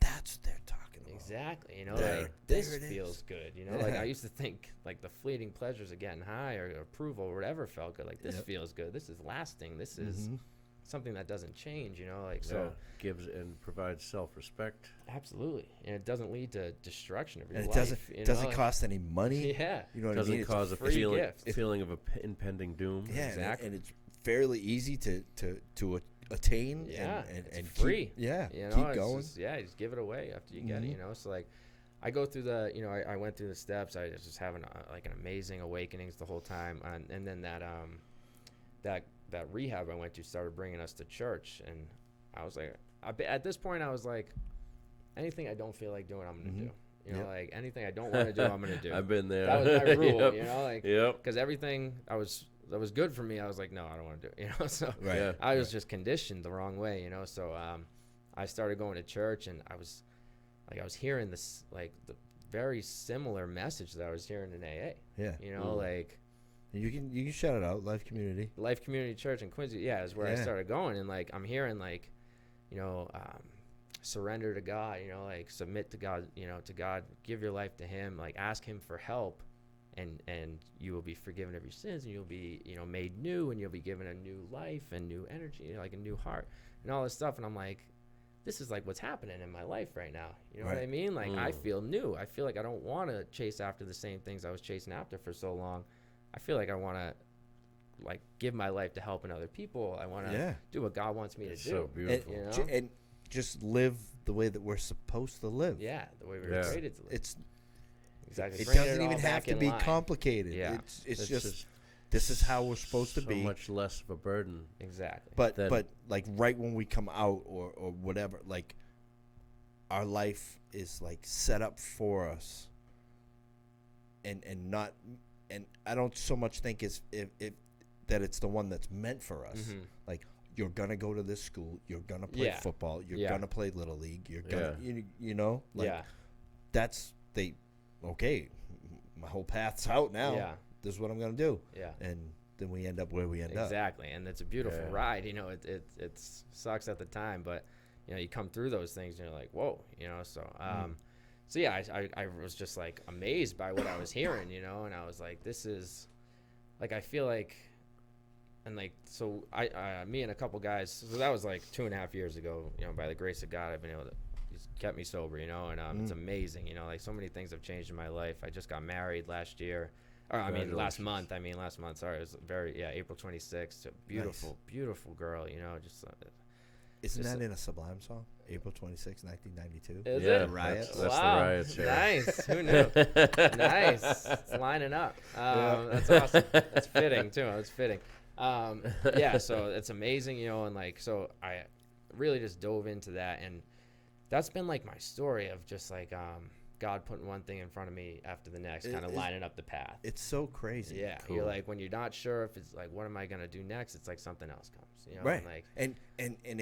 that's what they're talking about. Exactly. You know, There- like there this it is. feels good. You know, like Yeah. I used to think like the fleeting pleasures of getting high or approval or whatever felt good. Like this Yep. feels good. This is lasting. This is Mhm. something that doesn't change. You know, like Yeah. so. Gives and provides self-respect. Absolutely, and it doesn't lead to destruction of your And it life. doesn't you doesn't know? cost any money. Yeah. You know what I Doesn't mean? It's cause a free feeling gift. feeling of impending doom. yeah, Exactly. and it's fairly easy to attain. Yeah, and it's keep- free. yeah, You know, keep it's going. just, yeah, you just give it away after you get it. Mhm. You know, so like, I go through the, you know, I went through the steps. I was just having like an amazing awakenings the whole time, and then that rehab I went to started bringing us to church, and I was like, at this point I was like, anything I don't feel like doing, I'm gonna do. You know, Yep. like anything I don't want to do, I'm gonna do. I've been there. That was my rule. Yep. You know, like Yep. because everything that was good for me, I was like, no, I don't want to do it. You know, so Right. Yeah. I was just conditioned the wrong way. You know, so I started going to church, and I was hearing this like the very similar message that I was hearing in AA. Yeah. You know, like You can shout it out, Life Community. Life Community Church in Quincy. Yeah, is where I Yeah. started going, and like I'm hearing like, you know, surrender to God. You know, like submit to God. You know, to God, give your life to Him. Like ask Him for help, and you will be forgiven of your sins, and you'll be, you know, made new, and you'll be given a new life and new energy, you know, like a new heart and all this stuff. And I'm like, this is like what's happening in my life right now. You know what I Right. mean? Like I Mm. feel new. I feel like I don't want to chase after the same things I was chasing after for so long. I feel like I want to like give my life to helping other people. I want to Yeah. do what God wants me It's to so do. beautiful. You know? And just live the way that we're supposed to live. Yeah, the way we were Yeah. created to live. It's Exactly. it Bringing doesn't all even back have to in be line. complicated. Yeah. It's just this is how we're supposed to so be. much less of a burden. Exactly. But then- like right when we come out or whatever, like our life is like set up for us, and not, and I don't so much think it's if that it's the one that's meant for us. Mhm. Like you're gonna go to this school, you're gonna play Yeah. football, you're Yeah. gonna play little league, you're gonna Yeah. you know like Yeah. that's okay. My whole path's out now. Yeah. This is what I'm gonna do, Yeah. and then we end up where we end up. Exactly, and it's a beautiful Yeah. ride. You know, it sucks at the time, but you know, you come through those things, and you're like, whoa, you know. So, so yeah, I was just like amazed by what I was hearing, you know, and I was like, this is, like, I feel like, and like, so me and a couple guys, so that was like 2.5 years ago. You know, by the grace of God, I've been able to. He's kept me sober, you know, and it's amazing. You know, like so many things have changed in my life. I just got married last year. Or I mean, last month. Sorry, it was April 26th. A beautiful, beautiful girl. You know, just. Isn't Just that in a Sublime song? April 26, 1992. Is Yeah, it? Riots? That's Wow. the riots. Yeah. Nice. Who knew? Nice. It's lining up. That's awesome. That's fitting too. It's fitting. Yeah. So it's amazing, you know, and like, so I really just dove into that, and that's been like my story of just like God putting one thing in front of me after the next, kind of lining up the path. It's so crazy. Yeah. Cool. You're like, when you're not sure if it's like, what am I gonna do next? It's like something else comes. You know? Right. And like, And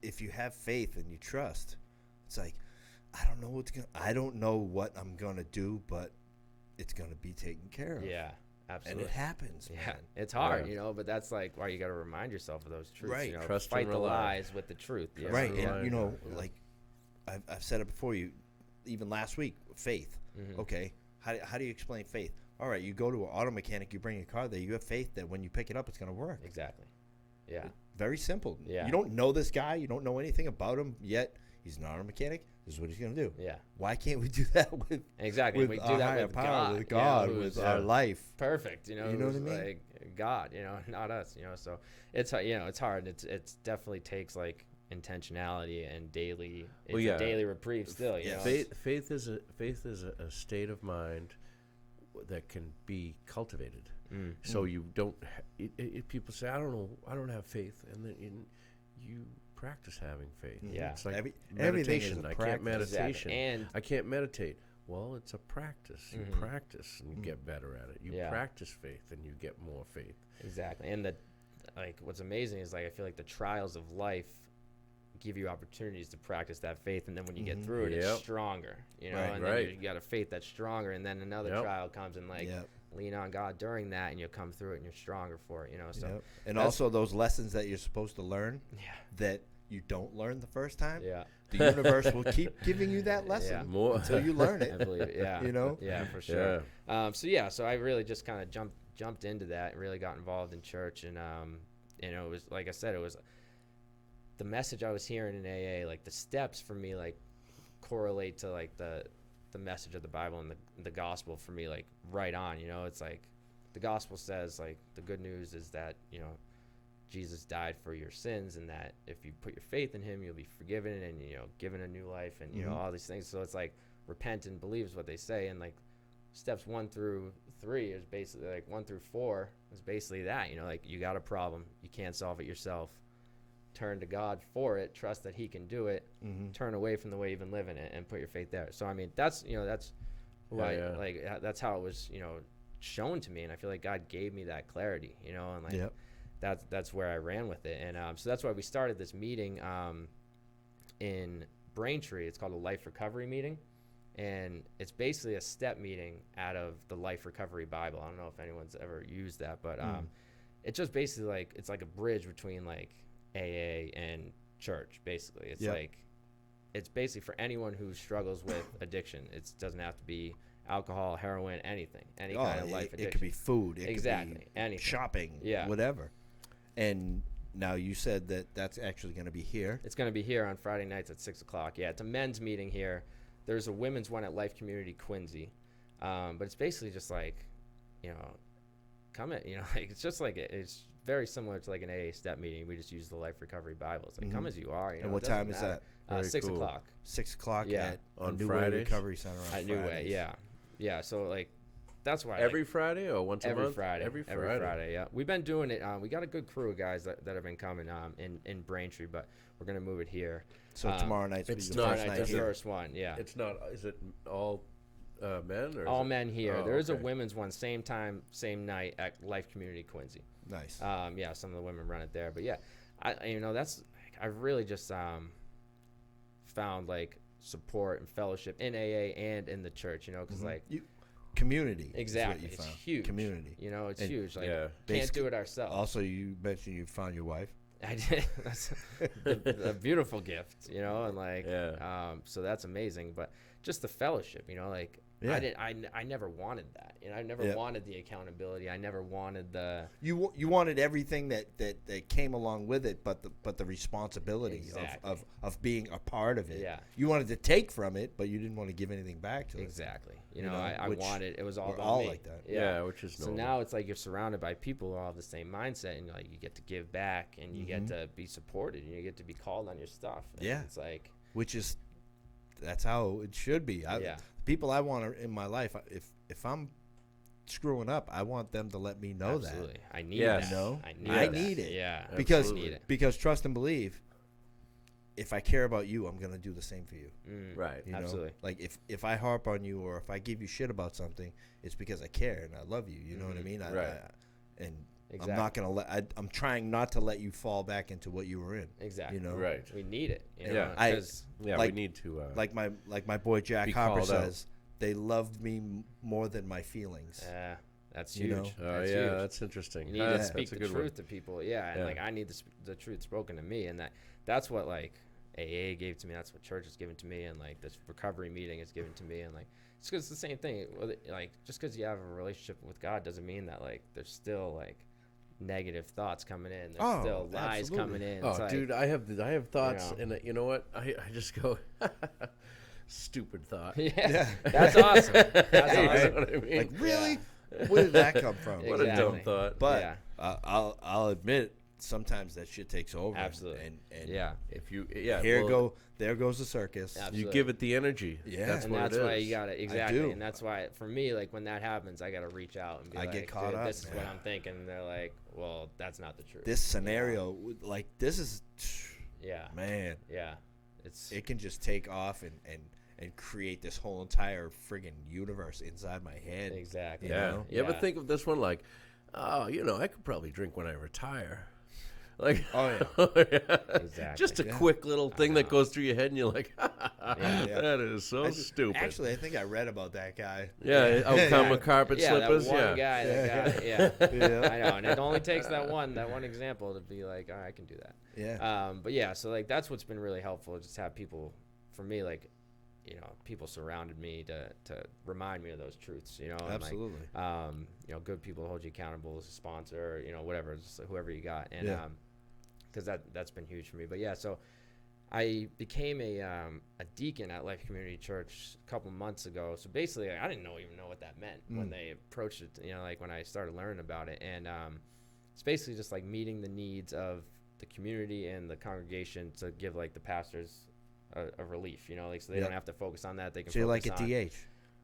if you have faith and you trust, it's like I don't know what I'm gonna do, but it's gonna be taken care of. yeah. And Absolutely. it happens, Yeah, man. it's hard, Yeah. you know, but that's like why you got to remind yourself of those truths. Right. You know, Trust fight and the rely. lies with the truth. you know? Right. Yeah. And you know, Yeah. like I've said it before, you even last week, faith. Mhm. Okay. How do you explain faith? All right, you go to an auto mechanic, you bring your car there, you have faith that when you pick it up, it's gonna work. Exactly. Yeah. Very simple. Yeah. You don't know this guy, you don't know anything about him yet. He's an auto mechanic. This is what he's gonna do. Yeah. Why can't we do that with Exactly. with We do our that higher with power, God. with God, who's, with our life? perfect. You know You know what who's I mean? like God. You know, not us. You know, so it's you know, it's hard. It's definitely takes like intentionality and daily. It's Well, yeah. a daily reprieve still. You know? Faith is a state of mind that can be cultivated. Mm. So you don't. People say, I don't have faith, and then you practice having faith. Yeah. It's like everything is meditation. a I can't practice. meditation. Exactly. And I can't meditate. Well, it's a practice. You Mhm. practice and you get better at it. You Yeah. practice faith and you get more faith. exactly. And like what's amazing is like I feel like the trials of life give you opportunities to practice that faith, and then when you get through it, Yep. it's stronger. You know, Right. and Right. then you got a faith that's stronger, and then another Yep. trial comes, and like Yep. lean on God during that, and you'll come through it, and you're stronger for it. You know, so Yep. And that's- also those lessons that you're supposed to learn yeah, that you don't learn the first time. yeah, the universe will keep giving you that lesson until you learn it. I believe it. Yeah. You know? Yeah, for sure. So I really just kind of jumped into that and really got involved in church. And, it was, like I said, it was the message I was hearing in AA, like the steps for me, like correlate to like the message of the Bible and the gospel for me, like right on, it's like the gospel says, like, the good news is that, Jesus died for your sins, and that if you put your faith in him, you'll be forgiven and, given a new life, and, all these things. So it's like repent and believe is what they say. And like steps 1 through 3 is basically like 1 through 4 is basically that, like you got a problem, you can't solve it yourself. Turn to God for it, trust that he can do it, turn away from the way you've been living it and put your faith there. So, I mean, that's why, like, that's how it was, shown to me. And I feel like God gave me that clarity, and like, that's where I ran with it. And so that's why we started this meeting in Braintree. It's called a Life Recovery Meeting. And it's basically a step meeting out of the Life Recovery Bible. I don't know if anyone's ever used that, but it's just basically like, it's like a bridge between like AA and church, basically. It's like, it's basically for anyone who struggles with addiction. It doesn't have to be alcohol, heroin, anything, any kind of life addiction. It could be food. It exactly. could be anything. Shopping. Yeah. Whatever. And now you said that that's actually going to be here. It's going to be here on Friday nights at 6 o'clock. Yeah, it's a men's meeting here. There's a women's one at Life Community Quincy. But it's basically just like, come in, like, it's just like, it's very similar to like an AA step meeting. We just use the Life Recovery Bible. It's like, come as you are. And what time is that? 6 o'clock. 6 o'clock on New Fridays? Way Recovery Center on At New Way, yeah. Yeah, so like, that's why. Every Friday or once a month? Every Friday, yeah. We've been doing it. We got a good crew of guys that have been coming in Braintree, but we're going to move it here. So tomorrow night's it's the not first night the here. first one, yeah. It's not, is it all men? Or all men here. Oh, there is a okay. women's one, same time, same night at Life Community Quincy. Nice. Yeah, some of the women run it there. But yeah, I really just found like support and fellowship in AA and in the church, because like community. Exactly, Is what you it's found. huge. Community. It's And huge. Like, yeah. can't do it ourselves. Also, you mentioned you found your wife. I did. That's a beautiful gift, and like, so that's amazing. But just the fellowship, like, I never wanted that. I never wanted the accountability. I never wanted the. You wanted everything that came along with it, but the responsibility of being a part of it. Yeah. You wanted to take from it, but you didn't want to give anything back to it. Exactly. I wanted. It was all about me. Like that. Yeah, which is normal. So now it's like you're surrounded by people who all have the same mindset, and like you get to give back, and you get to be supported, and you get to be called on your stuff. And it's like, that's how it should be. People I want in my life, if I'm screwing up, I want them to let me know absolutely. that. I need that. I need it. Yeah. Because trust and believe, if I care about you, I'm going to do the same for you. Right. Absolutely. Like if I harp on you or if I give you shit about something, it's because I care and I love you. You know what I mean? Exactly. I'm not going to I'm trying not to let you fall back into what you were in. Exactly. Right. We need it. We need to. Like my boy Jack Harper says, they loved me more than my feelings. Yeah. That's huge. Oh, yeah, that's interesting. You need to speak the truth to people. Yeah, and like I need the truth spoken to me, and that's what like AA gave to me. That's what church has given to me, and like this recovery meeting is given to me, and like it's the same thing. Like just because you have a relationship with God doesn't mean that like there's still like negative thoughts coming in. There's still lies coming in. Oh, dude, I have thoughts, and you know what? I just go. Stupid thought. Yeah. That's awesome. That's awesome. You know what I mean? Like, really? Where did that come from? What a dumb thought. But I'll admit, sometimes that shit takes over. Absolutely. And if you there goes the circus. Absolutely. You give it the energy. Yeah. That's and what that's it is. why you got it. Exactly. I do. And that's why for me, like when that happens, I got to reach out and be get caught up. This is what I'm thinking. And they're like, well, that's not the truth. This scenario, like this is, man. Yeah. It can just take off and create this whole entire friggin' universe inside my head. Exactly. Yeah. You ever think of this one like, oh, I could probably drink when I retire. Like, Oh, yeah. Exactly. Just a quick little thing that goes through your head, and you're like, that is so stupid. Actually, I think I read about that guy. Yeah, outcome of carpet slippers. That one guy that got it. Yeah. I know, and it only takes that one example to be like, all right, I can do that. Yeah. But yeah, so like that's what's been really helpful, just have people, for me, like, you know, people surrounded me to remind me of those truths, you know. And Absolutely. like, you know, good people hold you accountable as a sponsor, you know, whatever, just whoever you got, and because that's been huge for me. But yeah, so I became a deacon at Life Community Church a couple months ago. So basically, I didn't even know what that meant when they approached it, you know, like when I started learning about it. And it's basically just like meeting the needs of the community and the congregation to give like the pastors a relief, you know, like so they don't have to focus on that. They can. So you're like focus a on, DH.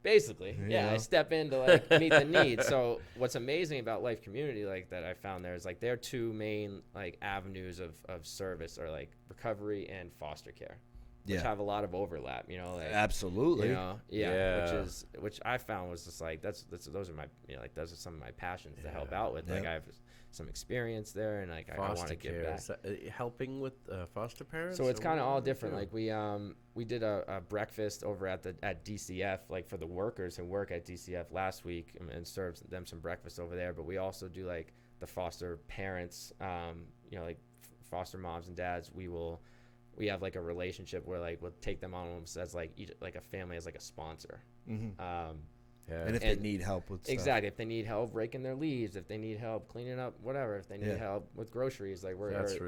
Basically, Yeah. I step in to like meet the needs. So what's amazing about Life Community, like that I found there, is like their two main like avenues of service are like recovery and foster care, which have a lot of overlap. You know, like, Absolutely. You know, which I found was just like those are my, you know, like those are some of my passions to help out with. Like I have some experience there, and like I want to give back. Is that, helping with foster parents. So it's kind of all different. Like we did a breakfast over at DCF, like for the workers who work at DCF last week, and served them some breakfast over there. But we also do like the foster parents, you know, like foster moms and dads. We have like a relationship where like we'll take them on as like a family, as like a sponsor. And if they need help with stuff. Exactly, if they need help raking their leaves, if they need help cleaning up, whatever, if they need help with groceries, like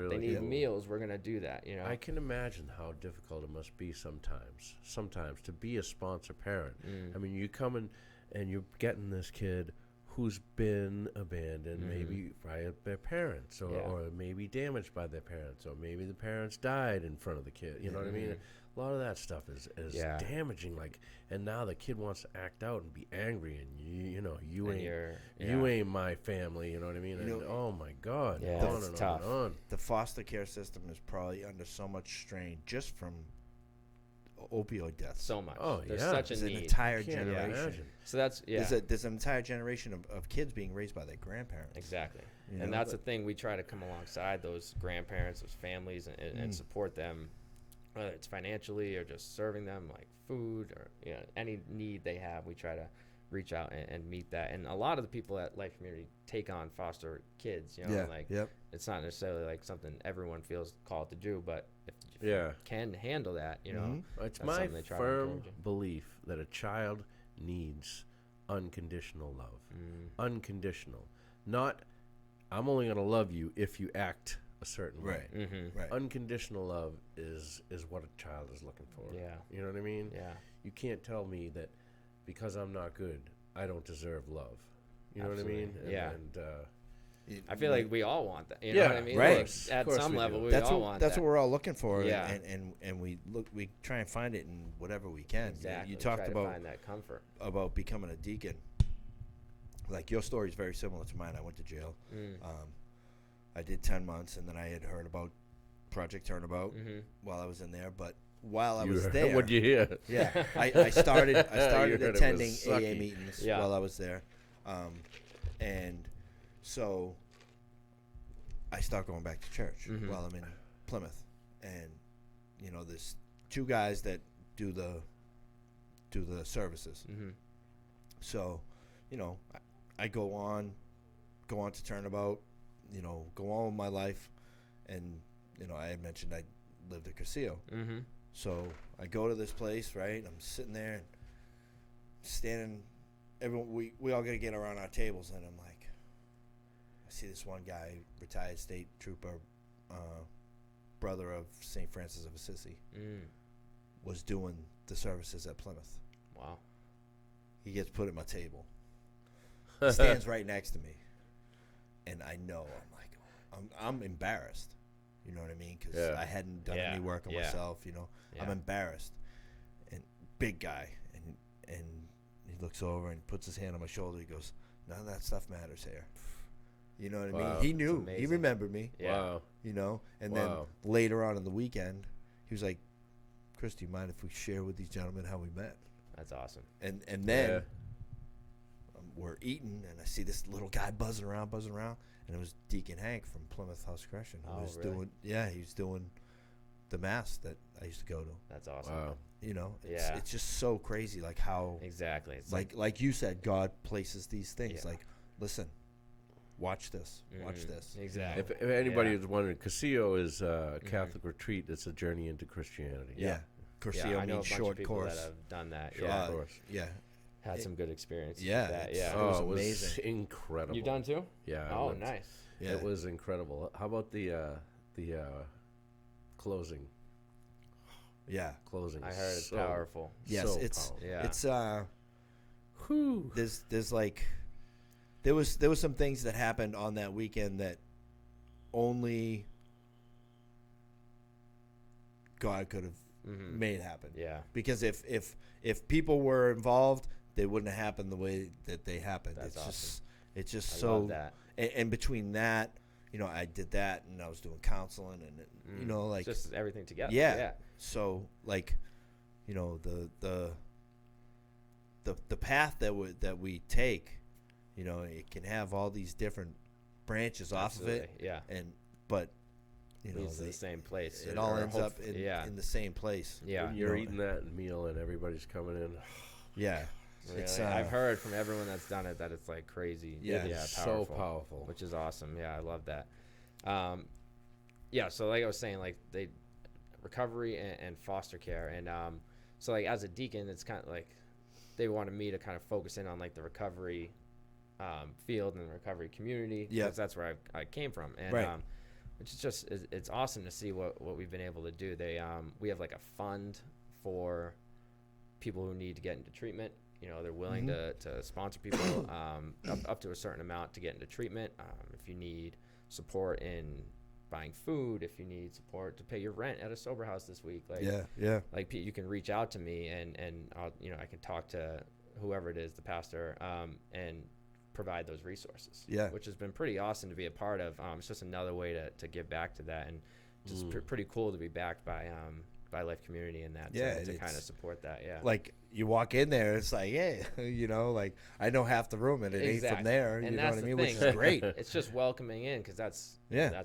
they need meals, we're gonna do that. You know, I can imagine how difficult it must be sometimes to be a sponsor parent. I mean, you come in and you're getting this kid who's been abandoned, maybe by their parents, or maybe damaged by their parents, or maybe the parents died in front of the kid. You know what I mean? A lot of that stuff is damaging. Like, and now the kid wants to act out and be angry, and you ain't my family. You know what I mean? And, oh my God, on and tough. on and on. The foster care system is probably under so much strain just from opioid deaths. So much. Oh, there's yeah. such a There's need. an entire Can't generation. imagine. So that's There's an entire generation of kids being raised by their grandparents. Exactly. You And know? that's the thing. We try to come alongside those grandparents, those families, and support them, whether it's financially or just serving them like food or, you know, any need they have. We try to reach out and meet that. And a lot of the people at Life Community take on foster kids, you know, it's not necessarily like something everyone feels called to do, but if you can handle that, you know, It's my firm belief that a child needs unconditional love. Unconditional. Not, I'm only going to love you if you act a certain way. Right. Unconditional love is what a child is looking for. Yeah. You know what I mean? Yeah. You can't tell me that because I'm not good, I don't deserve love. You know what I mean? And, I feel like we all want that. You know what I mean? Right. Like, at some level, we that's all what, want that's that. what we're all looking for. Yeah. And we try and find it in whatever we can. Exactly. You talked try about to find that comfort. about becoming a deacon. Like, your story is very similar to mine. I went to jail. I did 10 months, and then I had heard about Project Turnabout while I was in there. But while I was there, what'd you hear? Yeah, I started attending AA sucky. meetings while I was there, and so I start going back to church while I'm in Plymouth, and you know, there's two guys that do the services. So, you know, I go on to Turnabout, you know, go on with my life, and you know, I had mentioned I lived at Cursillo. So I go to this place, right? I'm sitting there and standing. Everyone, we all got to get around our tables, and I'm like, I see this one guy, retired state trooper, brother of St. Francis of Assisi, was doing the services at Plymouth. Wow. He gets put at my table. He stands right next to me, and I know, I'm embarrassed. You know what I mean? Because I hadn't done any work on myself. You know, I'm embarrassed. And big guy, and he looks over and puts his hand on my shoulder. He goes, "None of that stuff matters here." You know what I mean? He knew. He remembered me. Wow. You know, and then later on in the weekend, he was like, "Chris, do you mind if we share with these gentlemen how we met?" That's awesome. And then we're eating, and I see this little guy buzzing around, and it was Deacon Hank from Plymouth House Correction who was really? doing, he was doing the mass that I used to go to. That's awesome. Wow. You know, it's just so crazy, like how Exactly. It's like you said, God places these things. Yeah. Like, listen, watch this, watch this. Exactly. If anybody is wondering, Casillo is a Catholic retreat. It's a journey into Christianity. Yeah. Cursillo I know a means bunch short of people course. that have done that. Short Yeah. course. Yeah. Had some good experiences Yeah, with that. it's- Yeah. Oh, was it was amazing. incredible. You've done too? Yeah. I Oh, went. nice. Yeah. It was incredible. How about the closing? Yeah. Closing. I heard it's so, powerful. Yes, so it's powerful. Yeah. it's Whew. there's like there was some things that happened on that weekend that only God could have made happen. Yeah. Because if people were involved, they wouldn't have happened the way that they happened. That's awesome. It's just I so love that. And between that, you know, I did that, and I was doing counseling, and you know, like It's just everything together. yeah. So like, you know, the path that we take, you know, it can have all these different branches off of it, Yeah. but you know, Leads to the same place. it or- all or ends up in the same place. Yeah. When you're You know, eating that meal and everybody's coming in. Yeah. Really. It's, I've heard from everyone that's done it that it's like crazy. Yeah. So powerful. Which is awesome. Yeah, I love that. Yeah, so like I was saying, like recovery and foster care, and so like as a deacon, it's kind of like they wanted me to kind of focus in on like the recovery field and the recovery community. Yeah, because that's where I came from, and right. which is just it's awesome to see what we've been able to do. We have like a fund for people who need to get into treatment. You know, they're willing to sponsor people up to a certain amount to get into treatment. If you need support in buying food, if you need support to pay your rent at a sober house this week, like like you can reach out to me and I'll, you know, I can talk to whoever it is, the pastor, and provide those resources. Yeah, which has been pretty awesome to be a part of. It's just another way to give back to that, and just pretty cool to be backed by Life Community in that. To kind of support that. Yeah, like you walk in there, it's like, yeah, you know, like I know half the room and it ain't from there. And you know that's what I mean? the Which thing. is great. It's just welcoming in, because that's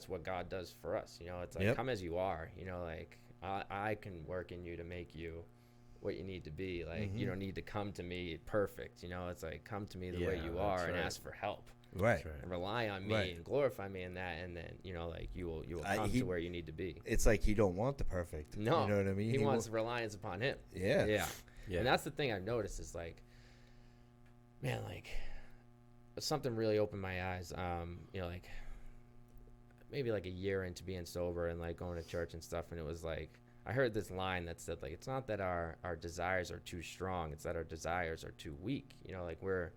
what God does for us. You know, it's like come as you are. You know, like I can work in you to make you what you need to be. Like you don't need to come to me perfect. You know, it's like come to me the way you are and ask for help. Right. And rely on me and glorify me in that, and then you know, like you will come to where you need to be. It's like he don't want the perfect. No, you know what I mean. He wants reliance upon him. Yeah. And that's the thing I've noticed is like, man, like something really opened my eyes. You know, like maybe like a year into being sober and like going to church and stuff, and it was like I heard this line that said like, it's not that our desires are too strong, it's that our desires are too weak. You know, like we're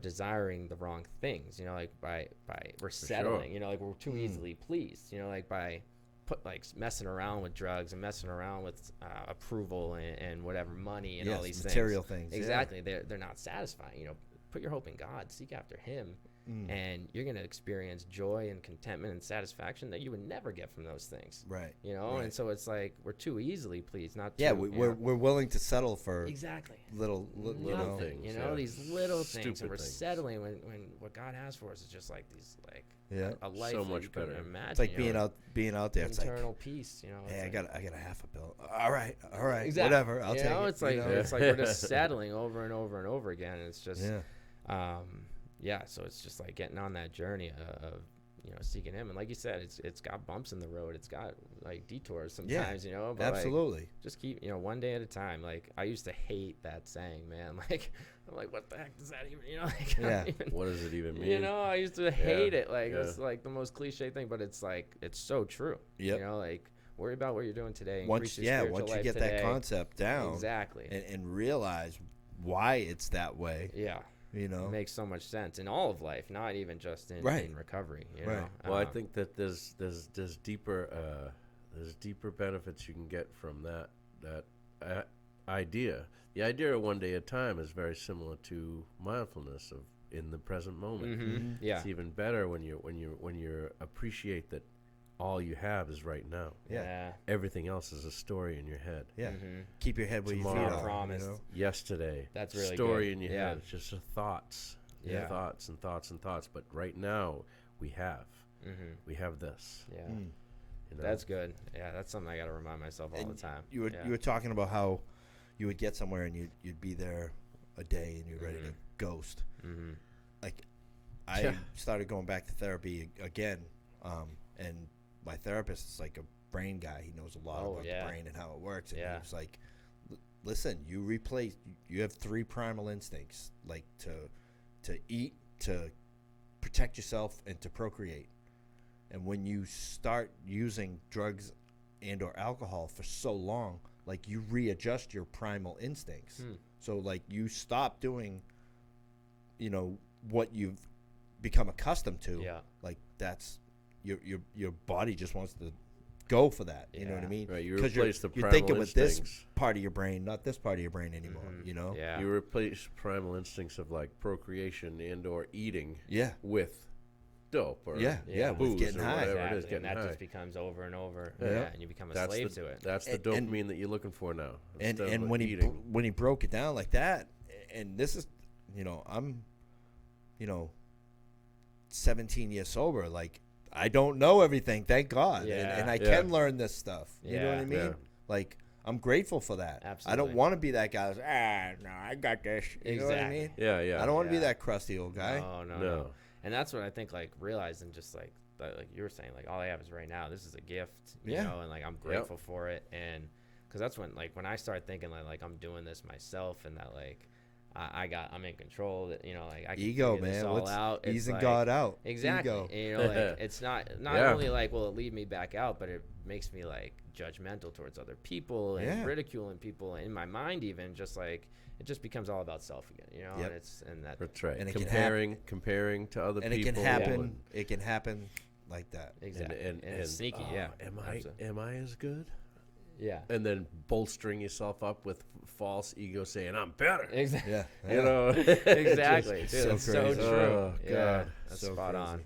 desiring the wrong things, you know, like by we're settling, you know, like we're too easily pleased, you know, like by messing around with drugs and messing around with approval and whatever, money and all these material things. Exactly. They're not satisfying. You know, put your hope in God, seek after him, and you're going to experience joy and contentment and satisfaction that you would never get from those things. Right. You know, and so it's like we're too easily pleased, not too, we're willing to settle for little nothing, you know, these little things, and we're things. settling when what God has for us is just like these a life so that much you couldn't better. imagine. It's like being out there. It's internal like, peace, you know. hey, I got a half a bill. All right, exactly. whatever. I'll take it. It's like it's like we're just settling over and over and over again. And it's just so it's just like getting on that journey of you know, seeking him. And like you said, it's got bumps in the road. It's got like detours sometimes, you know. But absolutely. Like, just keep, you know, one day at a time. Like I used to hate that saying, man. Like I'm like, what the heck does that even, you know? Like, what does it even mean? You know, I used to hate it. Like it's like the most cliche thing, but it's like it's so true. Yep. You know, like worry about what you're doing today. Once you get that concept down, exactly, and realize why it's that way. Yeah. You know, it makes so much sense in all of life, not even just in recovery. You know? Well, I think that there's deeper benefits you can get from that idea. The idea of one day at a time is very similar to mindfulness of in the present moment. Mm-hmm. Yeah, it's even better when you appreciate that all you have is right now. Yeah. Everything else is a story in your head. Yeah. Keep your head where your feet are. Promised. You know? Yesterday. That's really story good. in your head. It's just the thoughts. Yeah. thoughts and thoughts and thoughts. But right now, we have this. Yeah. You know? That's good. Yeah, that's something I got to remind myself all the time. You were talking about how you would get somewhere and you'd be there a day and you're ready to ghost. Like I started going back to therapy again, and my therapist is like a brain guy. He knows a lot about the brain and how it works. And he was like, listen, you have 3 primal instincts, like to eat, to protect yourself, and to procreate. And when you start using drugs and or alcohol for so long, like you readjust your primal instincts. So like you stop doing, you know, what you've become accustomed to. Yeah. Like that's your body just wants to go for that. You know what I mean? Right. You Because replace the you're primal thinking with instincts. this part of your brain, not this part of your brain anymore. You know? Yeah. You replace primal instincts of like procreation and or eating Yeah. with dope or with booze getting or high. whatever Exactly. it is, getting and that high. just becomes over and over. Yeah. And you become a That's slave to it. That's the And- dopamine that you're looking for now. And instead of when eating. when he broke it down like that, and this is, you know, I'm, you know, 17 years sober. Like I don't know everything, thank God, and I can learn this stuff. You know what I mean? Yeah. Like I'm grateful for that. Absolutely. I don't want to be that guy. Who's, no, I got this. You know what I mean? Yeah. I don't want to be that crusty old guy. No. And that's what I think, like, realizing just, like you were saying, like, all I have is right now. This is a gift, you know, and, like, I'm grateful for it. And because that's when, like, when I started thinking, like, I'm doing this myself and that, like, I'm in control, that, you know, like, I can Ego, figure this man. all out. It's Easing like, God out. Exactly. Ego. And, you know, like, it's not only, like, will it lead me back out, but it makes me, like, judgmental towards other people and ridiculing people in my mind, even just, like, it just becomes all about self again, you know. And That's right. And comparing to other and people. it can happen. It can happen like that. Exactly. And it's sneaky. Am I as good? Yeah. And then bolstering yourself up with false ego, saying I'm better. Exactly. Yeah. You know. Exactly. Dude, so that's so crazy. true. Oh, Yeah. God. That's So spot crazy. on.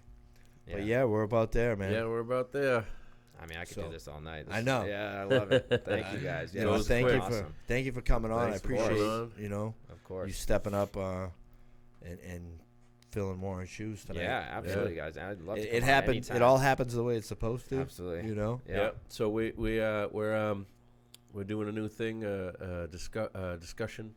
But yeah, we're about there, man. Yeah, we're about there. I mean, I could So, do this all night. I know. Yeah, I love it. Thank you guys. Yeah, You know, this is thank you awesome. thank you for coming on. Thanks I for appreciate coming on. you know Of course. you stepping up and filling more shoes tonight. Yeah, absolutely, guys. I'd love to. It come on happens. anytime. It all happens the way it's supposed to. Absolutely. You know. Yeah. So we're doing a new thing, discussion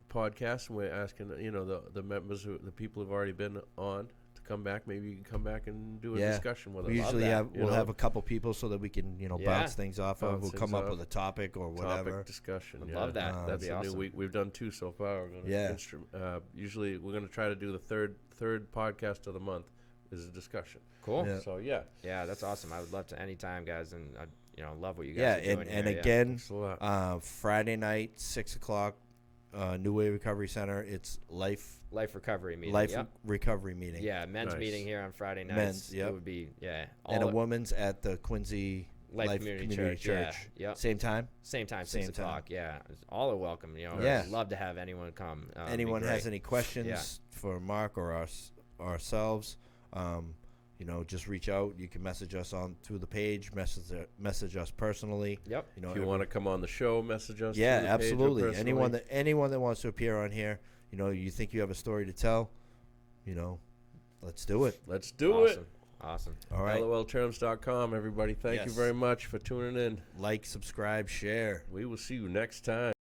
podcast, and we're asking the members, the people who've already been on, to come back. Maybe you can come back and do a discussion with us. We usually that, we'll have a couple people so that we can bounce things off of. Bounce We'll things come up off. with a topic or whatever. Topic discussion. Would love that. That'd That's be a awesome. new. We've done 2 so far. We're gonna usually we're gonna try to do the third podcast of the month is a discussion. Cool. Yeah. So Yeah, that's awesome. I would love to anytime, guys, and I love what you guys are doing. and here, again, Thanks a lot. Friday night, 6:00, New Way Recovery Center. It's Life recovery meeting. Recovery meeting. Yeah, men's Nice. meeting here on Friday nights. Men's, It would be And a woman's at the Quincy Life Community Church. Yeah. Yep. Same time. Same time, Same 6 time. o'clock. Yeah, all are welcome. Yeah. I'd love to have anyone come. Anyone be great. has any questions for Mark or ourselves, just reach out. You can message us through the page. Message us personally. Yep. If you want to come on the show, message us. Yeah, through the page or absolutely. personally. Anyone that wants to appear on here, you think you have a story to tell, let's do it. Let's do it. Awesome. All right. LOLTerms.com, everybody. Thank you Yes. very much for tuning in. Like, subscribe, share. We will see you next time.